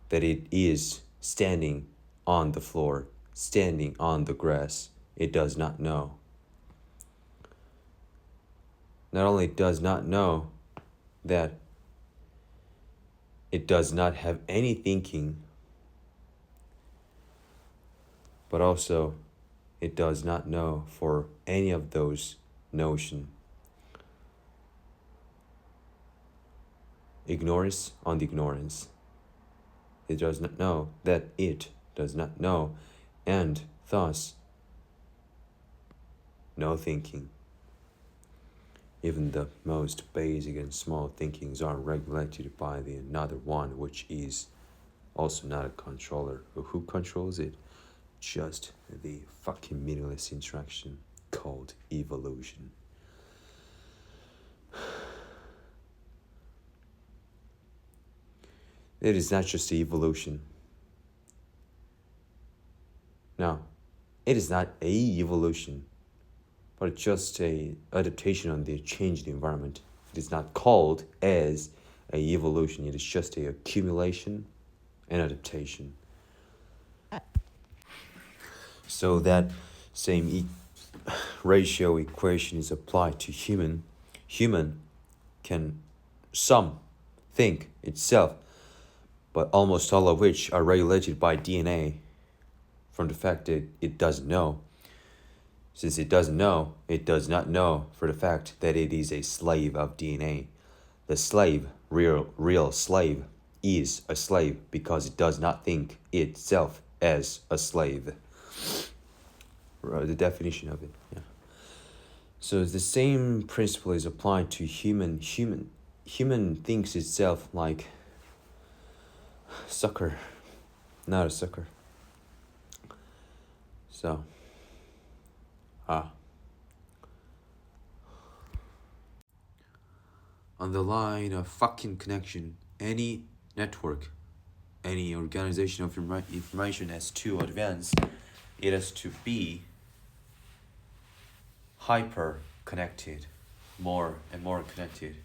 that it is standing on the floor, standing on the grass. It does not know. Not only does not know that it does not have any thinking, but also it does not know for any of those notion. Ignorance on the ignorance. It does not know that it does not know, and thus no thinking. Even the most basic and small thinkings are regulated by the another one, which is also not a controller. Who controls it? Just the fucking meaningless interaction called evolution. It is not just the evolution. No, it is not a evolution, but just a adaptation on the changed environment. It is not called as a evolution. It is just a accumulation and adaptation. So that same ratio equation is applied to human. Human can some think itself, but almost all of which are regulated by DNA from the fact that it doesn't know. Since it doesn't know, it does not know for the fact that it is a slave of DNA. The slave, real slave, is a slave because it does not think itself as a slave. The definition of it, yeah. So the same principle is applied to human. Human thinks itself like sucker, not a sucker. So, on the line of fucking connection, any network, any organization of information has to advance, it has to be hyper connected, more and more connected.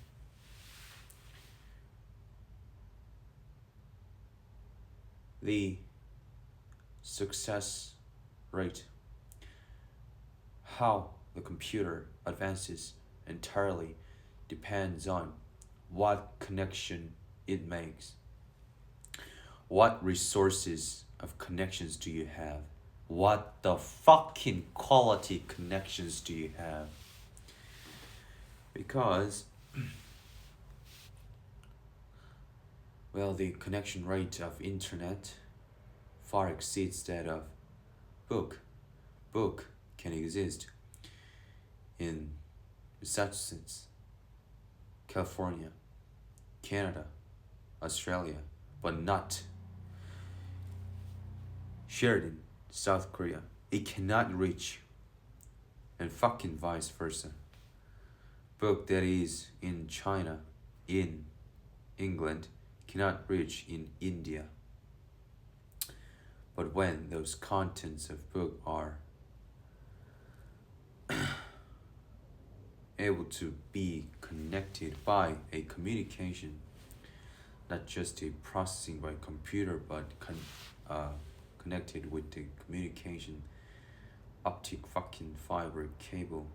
The success rate, how the computer advances, entirely depends on what connection it makes. What resources of connections do you have? What the fucking quality connections do you have? Because, well, the connection rate of internet far exceeds that of book. Book can exist in such sense, California, Canada, Australia, but not Sheridan, South Korea. It cannot reach, and fucking vice versa. Book that is in China, in England, cannot reach in India. But when those contents of book are able to be connected by a communication, not just a processing by computer, but connected with the communication optic fucking fiber cable,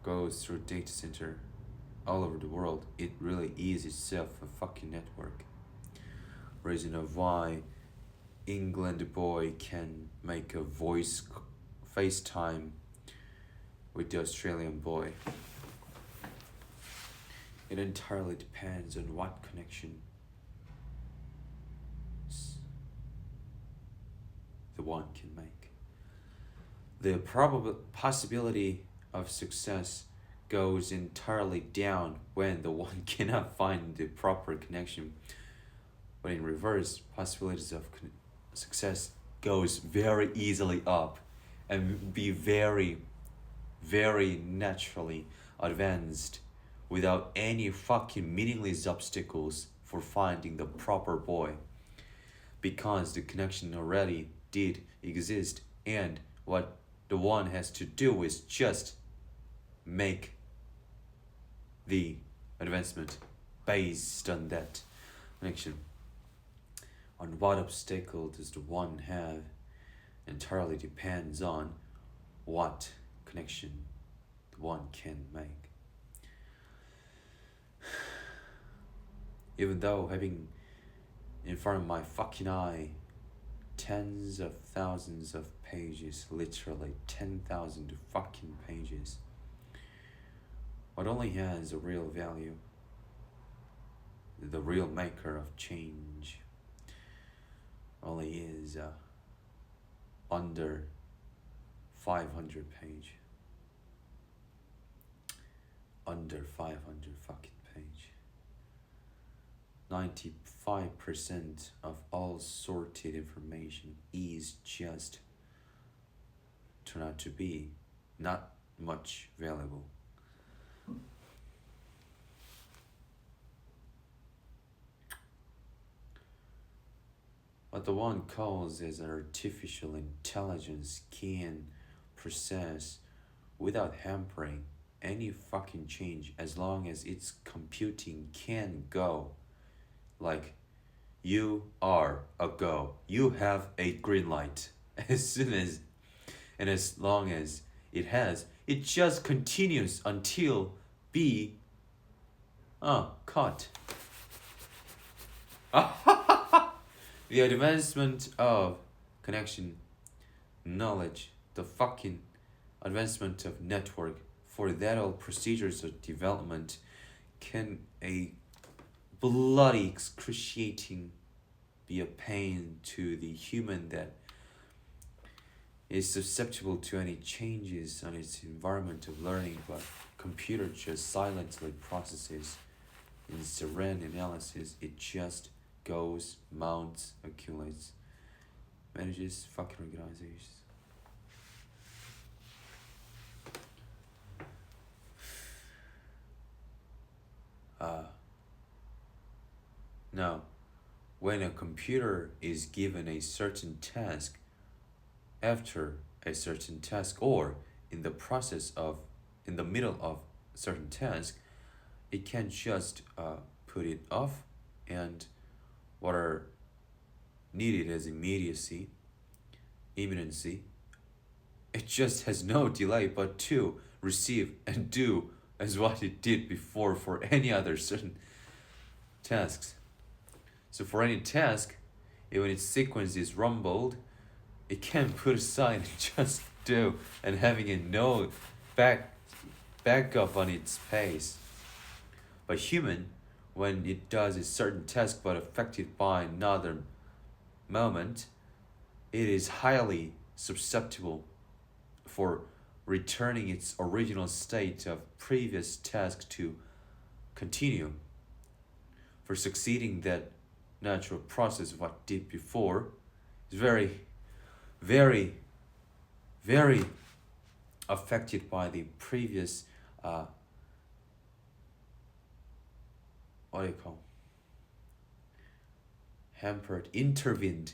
goes through data center all over the world, it really is itself a fucking network. Reason of why England boy can make a voice FaceTime with the Australian boy. It entirely depends on what connection the one can make. The probable possibility of success goes entirely down when the one cannot find the proper connection. But in reverse, possibilities of success goes very easily up and be very, very naturally advanced without any fucking meaningless obstacles for finding the proper boy. Because the connection already did exist, and what the one has to do is just make the advancement based on that connection. On what obstacle does the one have entirely depends on what connection the one can make. Even though having in front of my fucking eye tens of thousands of pages, literally 10,000 fucking pages, what only has a real value, the real maker of change, only is under 500 page. Under 500 fucking page. 95% of all sorted information is just turn out to be not much valuable. What the one calls as artificial intelligence can process without hampering any fucking change as long as its computing can go. Like, you are a go. You have a green light. As soon as, and as long as it has, it just continues until be caught. The advancement of connection, knowledge, the fucking advancement of network, for that all procedures of development can a bloody excruciating be a pain to the human that is susceptible to any changes on its environment of learning, but computer just silently processes in serene analysis. It just goes, mounts, accumulates, manages fucking organizations. Now, when a computer is given a certain task, after a certain task, or in the process of, in the middle of a certain task, it can just put it off, and what are needed as immediacy, imminency, it just has no delay but to receive and do as what it did before for any other certain tasks. So for any task, even its sequence is rumbled, it can put aside and just do, and having a no backup on its pace. But human, when it does a certain task but affected by another moment, it is highly susceptible for returning its original state of previous task to continue. For succeeding that natural process of what did before is very, very, very affected by the previous what do you call hampered intervened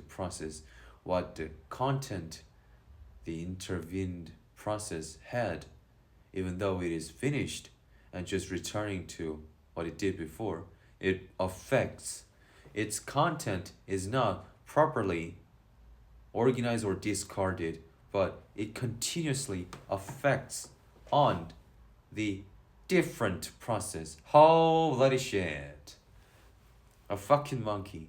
process, what the content the intervened process had, even though it is finished and just returning to what it did before, it affects its content is not properly organized or discarded, but it continuously affects on the different process. Holy shit. A fucking monkey.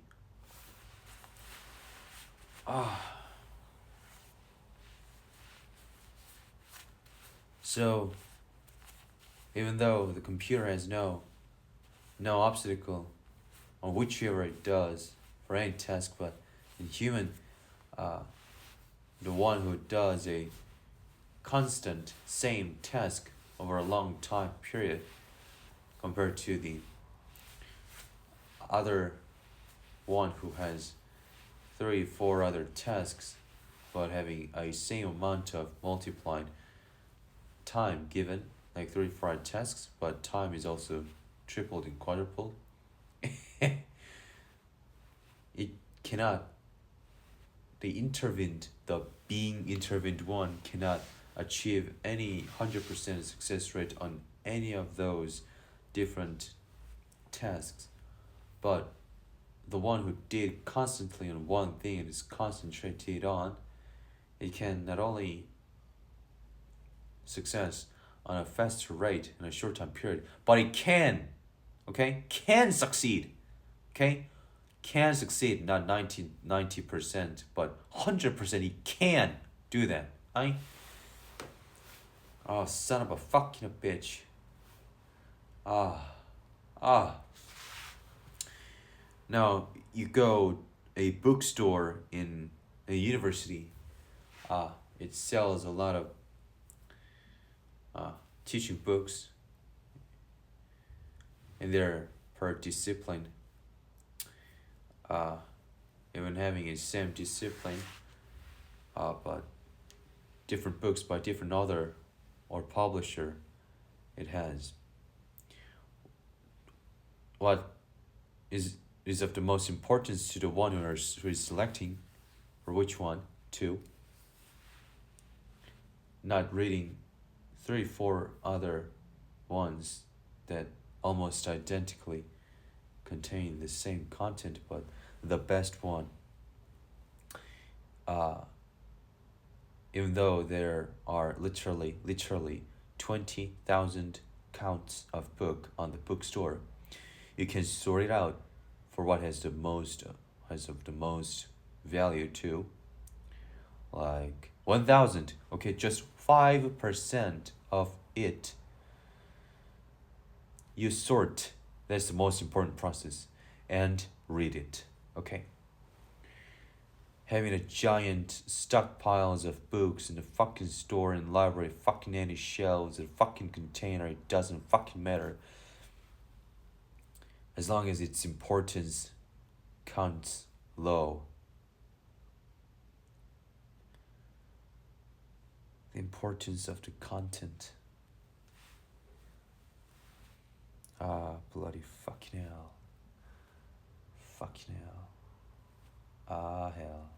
So, even though the computer has no obstacle on whichever it does for any task, but in human, the one who does a constant same task over a long time period compared to the other one who has 3 4 other tasks but having a same amount of multiplied time given, like 3 4 tasks, but time is also tripled and quadrupled. It cannot, the being intervened one cannot achieve any 100% success rate on any of those different tasks, but the one who did constantly on one thing and is concentrated on, it can not only success on a faster rate in a short time period, but it can, okay, can succeed, okay, can succeed, not 90%, but 100% he can do that. Oh, son of a fucking bitch. Now you go a bookstore in a university. It sells a lot of teaching books, and they're per discipline. Even having a same discipline, but different books by different author or publisher. It has. What is of the most importance to the one who is selecting, for which one to not reading 3 4 other ones that almost identically contain the same content, but the best one, even though there are literally 20,000 counts of book on the bookstore, you can sort it out for what has the most value to, like 1,000. Okay, just 5% of it you sort. That's the most important process, and read it. Okay, having a giant stockpiles of books in the fucking store and library, fucking any shelves, a fucking container, it doesn't fucking matter. As long as its importance counts low. The importance of the content. Bloody fucking hell. Fucking hell. Hell.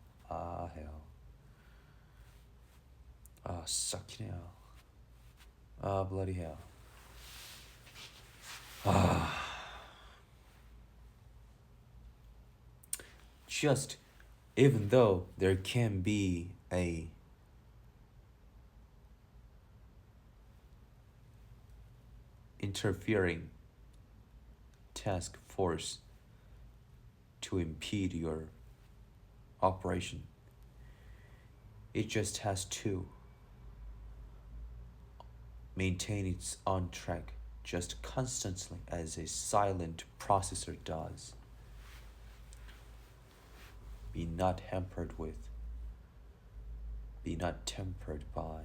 Hell. Sucking hell. Bloody hell. Just, even though there can be a interfering task force to impede your operation, it just has to maintain its on track just constantly as a silent processor does. Be not hampered with, be not tempered by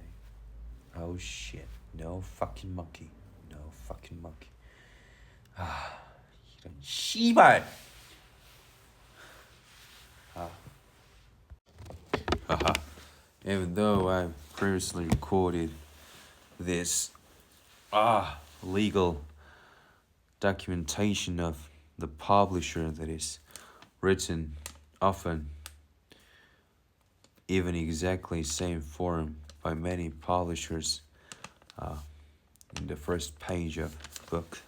Oh shit. No fucking monkey. No fucking monkey. 이런 씨발. Haha. Even though I previously recorded this legal documentation of the publisher that is written often even exactly same form by many publishers in the first page of the book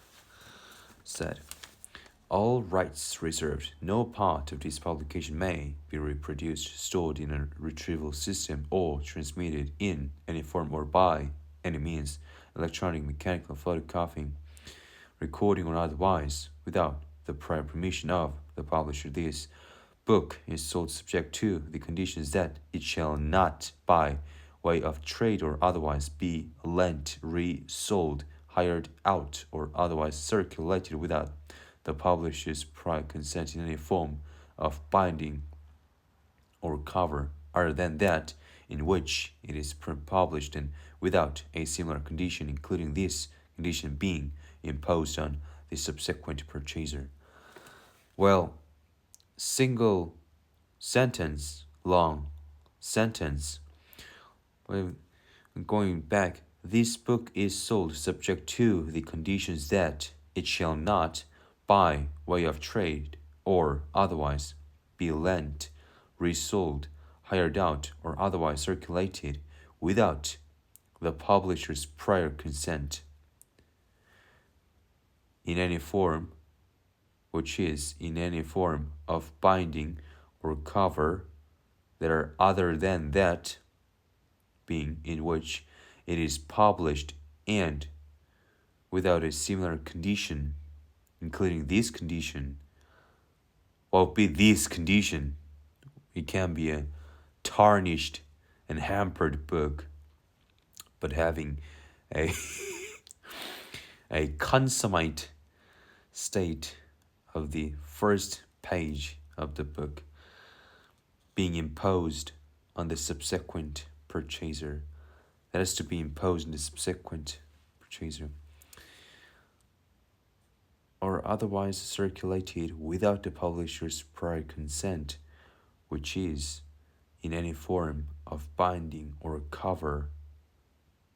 said all rights reserved. No part of this publication may be reproduced, stored in a retrieval system, or transmitted in any form or by any means, electronic, mechanical, photocopying, recording, or otherwise, without the prior permission of the publisher. This book is sold subject to the conditions that it shall not, by way of trade or otherwise, be lent, resold, hired out, or otherwise circulated without the publisher's prior consent in any form of binding or cover other than that in which it is published, and without a similar condition, including this condition being imposed on the subsequent purchaser. Well, single sentence, long sentence. Well, going back, this book is sold subject to the conditions that it shall not, by way of trade or otherwise, be lent, resold, hired out, or otherwise circulated without the publisher's prior consent in any form, which is in any form of binding or cover that are other than that being in which it is published, and without a similar condition, including this condition. What would be this condition? It can be a tarnished and hampered book, but having a a consummate state of the first page of the book being imposed on the subsequent purchaser. That is to be imposed on the subsequent purchaser, or otherwise circulated without the publisher's prior consent, which is in any form of binding or cover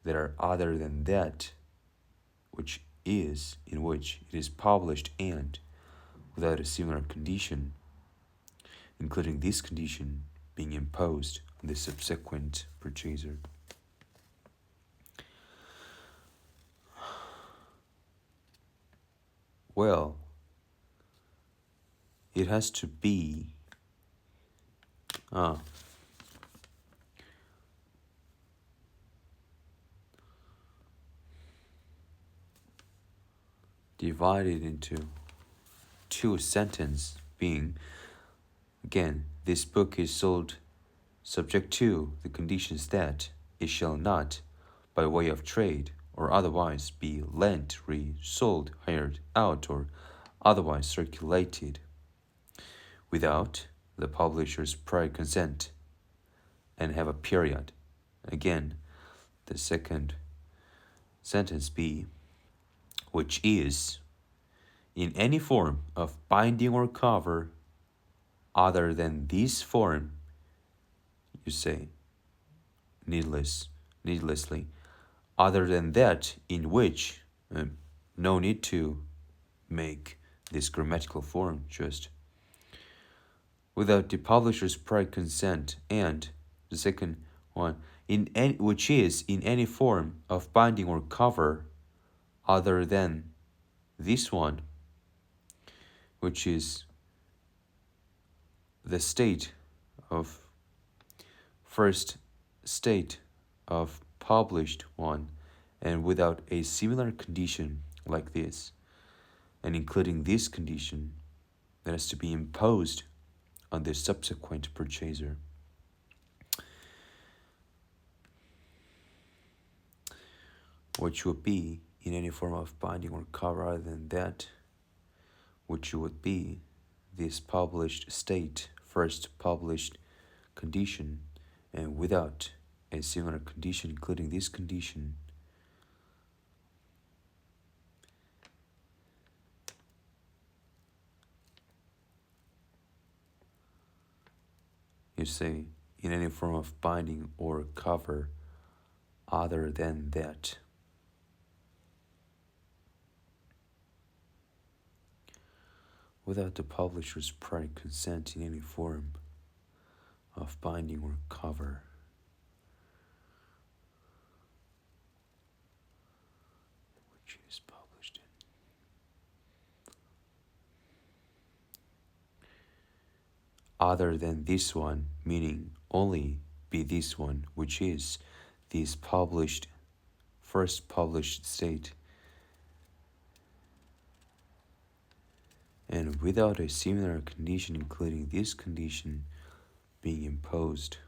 that are other than that which is in which it is published, and without a similar condition, including this condition being imposed on the subsequent purchaser. Well, it has to be divided into two sentences, being, again, this book is sold subject to the conditions that it shall not, by way of trade or otherwise, be lent, resold, hired out, or otherwise circulated without the publisher's prior consent, and have a period. Again, the second sentence B, which is in any form of binding or cover other than this form, you say needlessly, other than that in which, no need to make this grammatical form, just without the publisher's prior consent, and the second one, in any, which is in any form of binding or cover other than this one, which is the state of first state of published one, and without a similar condition like this, and including this condition that has to be imposed on the subsequent purchaser. Which would be in any form of binding or cover other than that, which would be this published state, first published condition, and without a similar condition, including this condition, you say, in any form of binding or cover other than that. Without the publisher's prior consent in any form of binding or cover. Which is published in. Other than this one, meaning only be this one, which is this published, first published state, and without a similar condition, including this condition, being imposed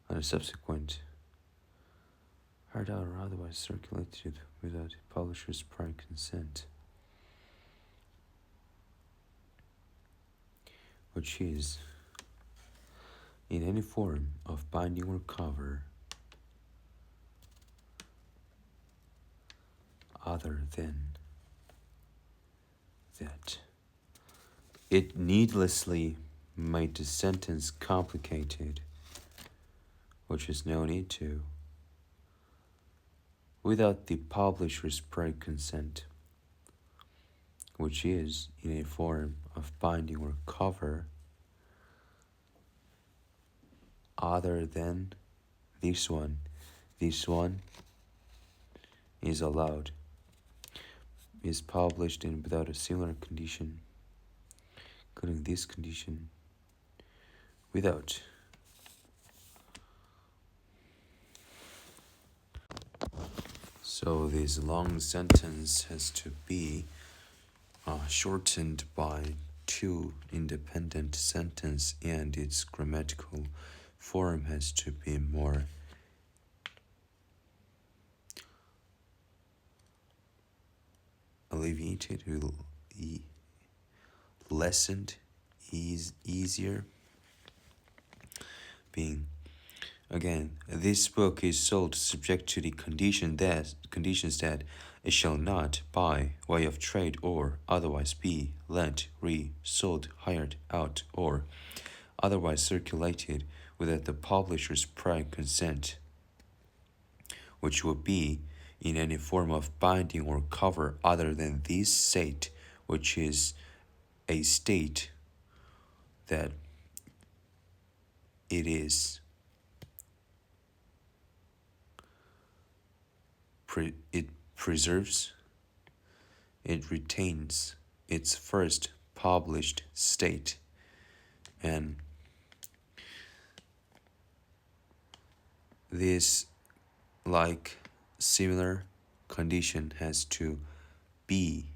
on a subsequent hard out or otherwise circulated without a publisher's prior consent, which is in any form of binding or cover other than that. It needlessly made the sentence complicated, which is no need to, without the publisher's prior consent, which is in a form of binding or cover other than this one. This one is allowed, is published in without a similar condition, including this condition, without. So this long sentence has to be shortened by two independent sentences, and its grammatical form has to be more alleviated, lessened, easier. Being, again, this book is sold subject to the conditions that it shall not, by way of trade or otherwise, be lent, sold, hired out, or otherwise circulated without the publisher's prior consent, which will be in any form of binding or cover other than this state, which is a state that it is it preserves, it retains its first published state, and this similar condition has to be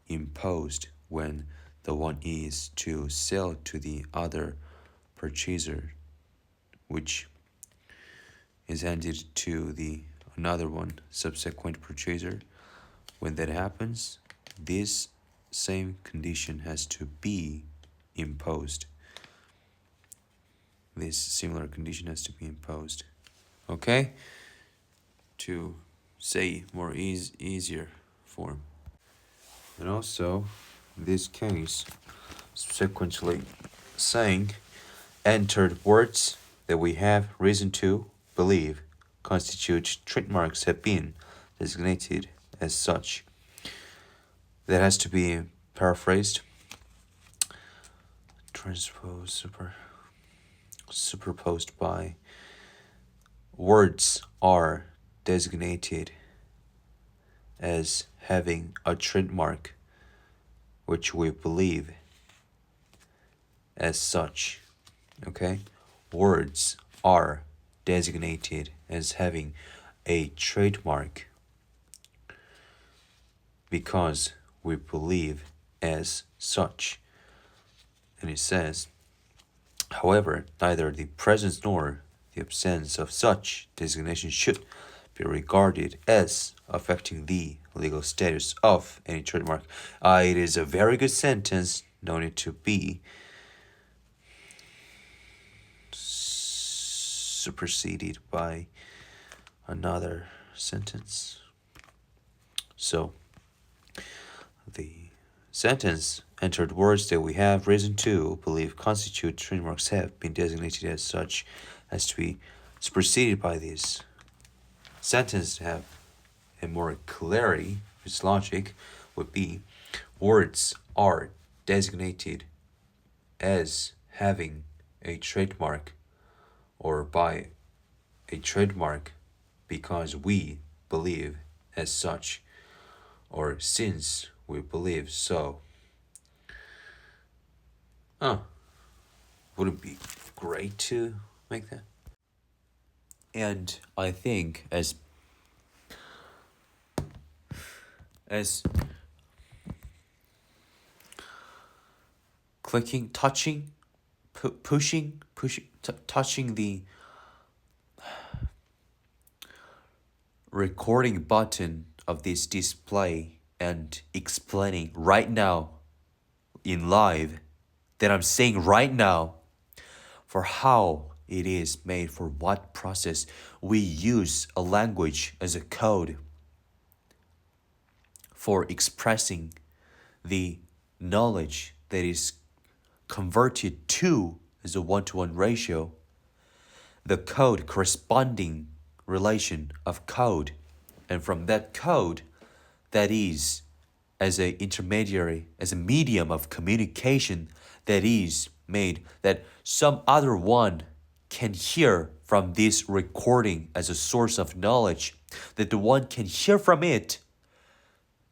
imposed when the one is to sell to the other purchaser, which is handed to the another one subsequent purchaser. When that happens, this same condition has to be imposed. This similar condition has to be imposed. Okay? To say more easier form. And also, this case, subsequently saying, entered words that we have reason to believe constitute trademarks have been designated as such. That has to be paraphrased. Superposed by words are designated as having a trademark which we believe as such. Okay? Words are designated as having a trademark because we believe as such. And it says, however, neither the presence nor the absence of such designation should be regarded as affecting the legal status of any trademark. It is a very good sentence, no need to be superseded by another sentence. So the sentence entered words that we have reason to believe constitute trademarks have been designated as such as to be superseded by these. Sentences have a more clarity, its logic would be words are designated as having a trademark or by a trademark because we believe as such or since we believe so. Would it be great to make that? And I think as clicking, touching, pushing, touching the recording button of this display and explaining right now in live that I'm saying right now for how it is made, for what process we use a language as a code for expressing the knowledge that is converted to as a one-to-one ratio, the code corresponding relation of code, and from that code that is as a intermediary, as a medium of communication that is made that some other one can hear from this recording as a source of knowledge, that the one can hear from it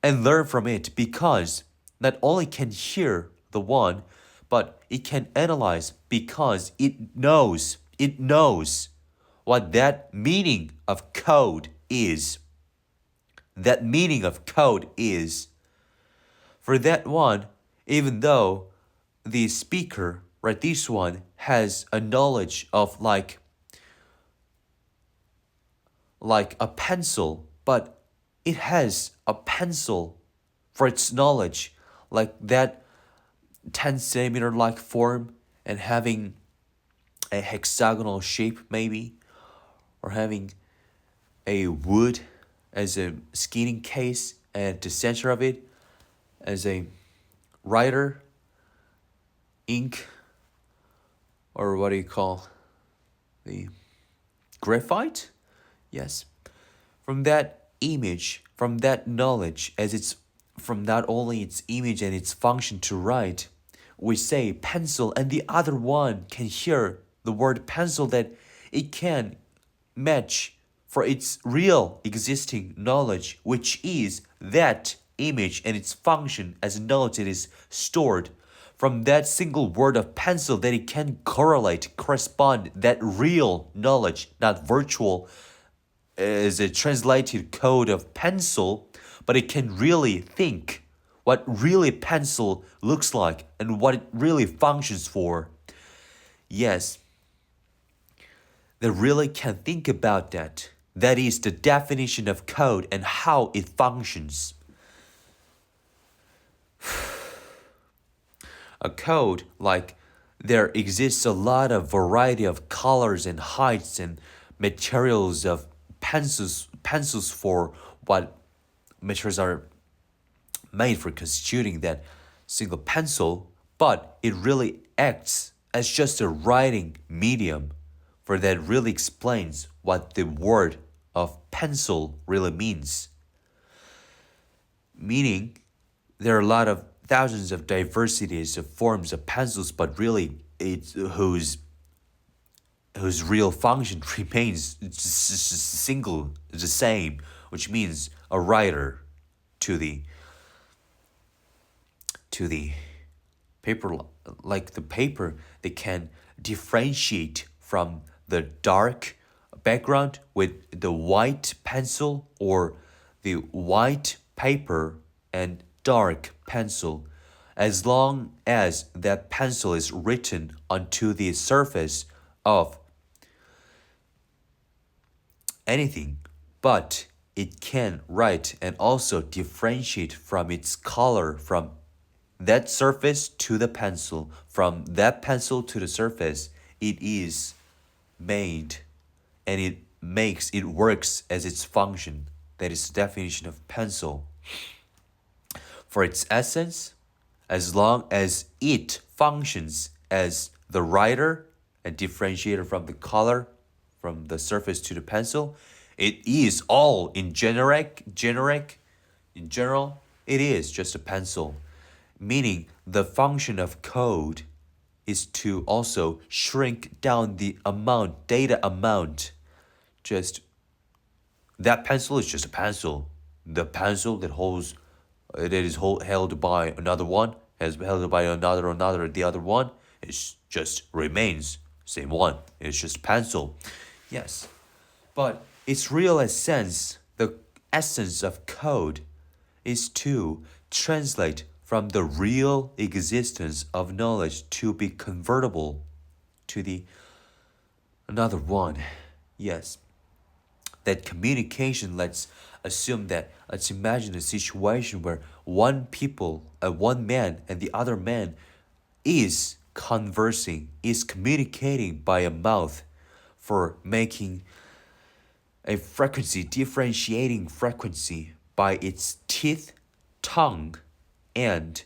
and learn from it because not only can hear the one, but it can analyze because it knows what that meaning of code is. That meaning of code is. For that one, even though the speaker, right, this one has a knowledge of like a pencil, but it has a pencil for its knowledge, like that 10 centimeter like form and having a hexagonal shape maybe, or having a wood as a skinning case and the center of it as a writer, ink, or what do you call the graphite? Yes. From that image, from that knowledge, as it's from not only its image and its function to write, we say pencil, and the other one can hear the word pencil that it can match for its real existing knowledge, which is that image and its function as knowledge that is stored from that single word of pencil, that it can correspond that real knowledge, not virtual as a translated code of pencil, but it can really think what really pencil looks like and what it really functions for. Yes, they really can think about that. That is the definition of code and how it functions. A code, like there exists a lot of variety of colors and heights and materials of pencils for what materials are made for constituting that single pencil, but it really acts as just a writing medium, for that really explains what the word of pencil really means. Meaning, there are a lot of thousands of diversities of forms of pencils, but really it's whose real function remains single, the same, which means a writer to the paper, like the paper, they can differentiate from the dark background with the white pencil, or the white paper and dark pencil, as long as that pencil is written onto the surface of anything, but it can write and also differentiate from its color from that surface to the pencil, from that pencil to the surface. It is made and it works as its function. That is the definition of pencil. For its essence, as long as it functions as the writer and differentiator from the color, from the surface to the pencil, it is all in general, it is just a pencil. Meaning the function of code is to also shrink down the data amount. Just that pencil is just a pencil. The pencil that is held by another one, has held by another, the other one, it just remains same one. It's just pencil. Yes. But its real essence, the essence of code, is to translate from the real existence of knowledge to be convertible to the another one. Yes. That communication, let's imagine a situation where one man and the other man is conversing, is communicating by a mouth for making a frequency, differentiating frequency by its teeth, tongue, and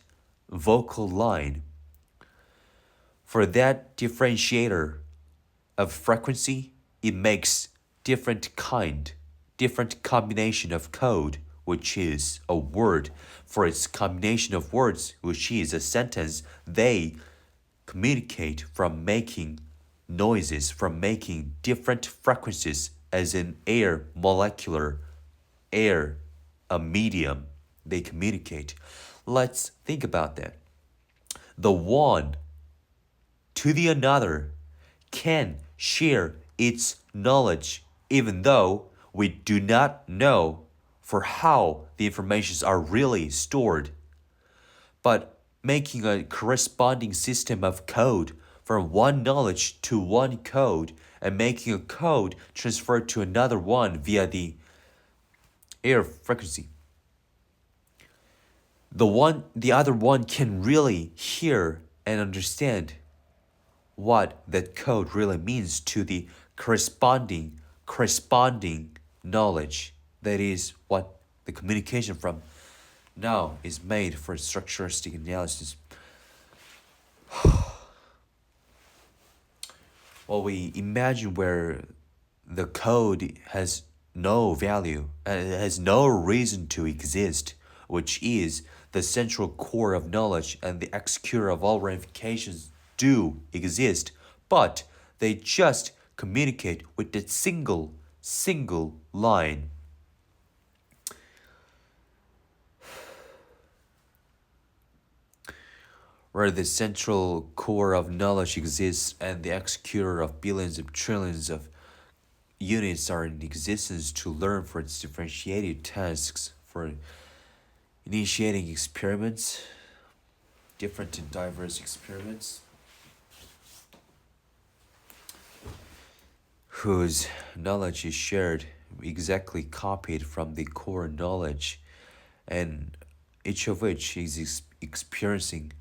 vocal line. For that differentiator of frequency, it makes different combination of code, which is a word. For its combination of words, which is a sentence, they communicate from making noises, from making different frequencies as in air, molecular air, a medium. They communicate. Let's think about that. The one to the another can share its knowledge even though we do not know for how the informations are really stored. But making a corresponding system of code from one knowledge to one code and making a code transferred to another one via the air frequency. The other one can really hear and understand what that code really means to the corresponding knowledge. That is what the communication from now is made for structuristic analysis. Well, we imagine where the code has no value, has no reason to exist, which is the central core of knowledge, and the executor of all ramifications do exist, but they just communicate with that single line. Where the central core of knowledge exists and the executor of billions of trillions of units are in existence to learn for its differentiated tasks, for initiating experiments, different and diverse experiments, whose knowledge is shared, exactly copied from the core knowledge, and each of which is experiencing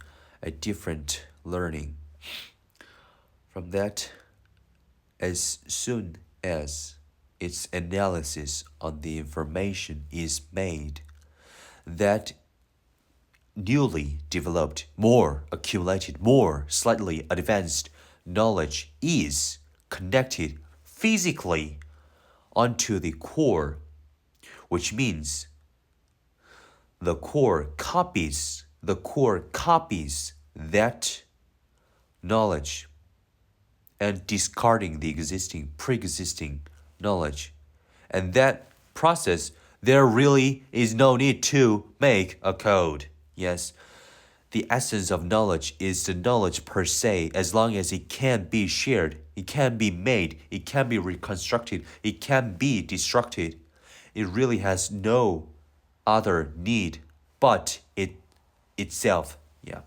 a different learning. From that, as soon as its analysis on the information is made, that newly developed, more accumulated, more slightly advanced knowledge is connected physically onto the core, which means the core copies that knowledge and discarding the pre-existing knowledge. And that process, there really is no need to make a code. Yes, the essence of knowledge is the knowledge per se, as long as it can be shared, it can be made, it can be reconstructed, it can be destructed. It really has no other need but itself. Yeah.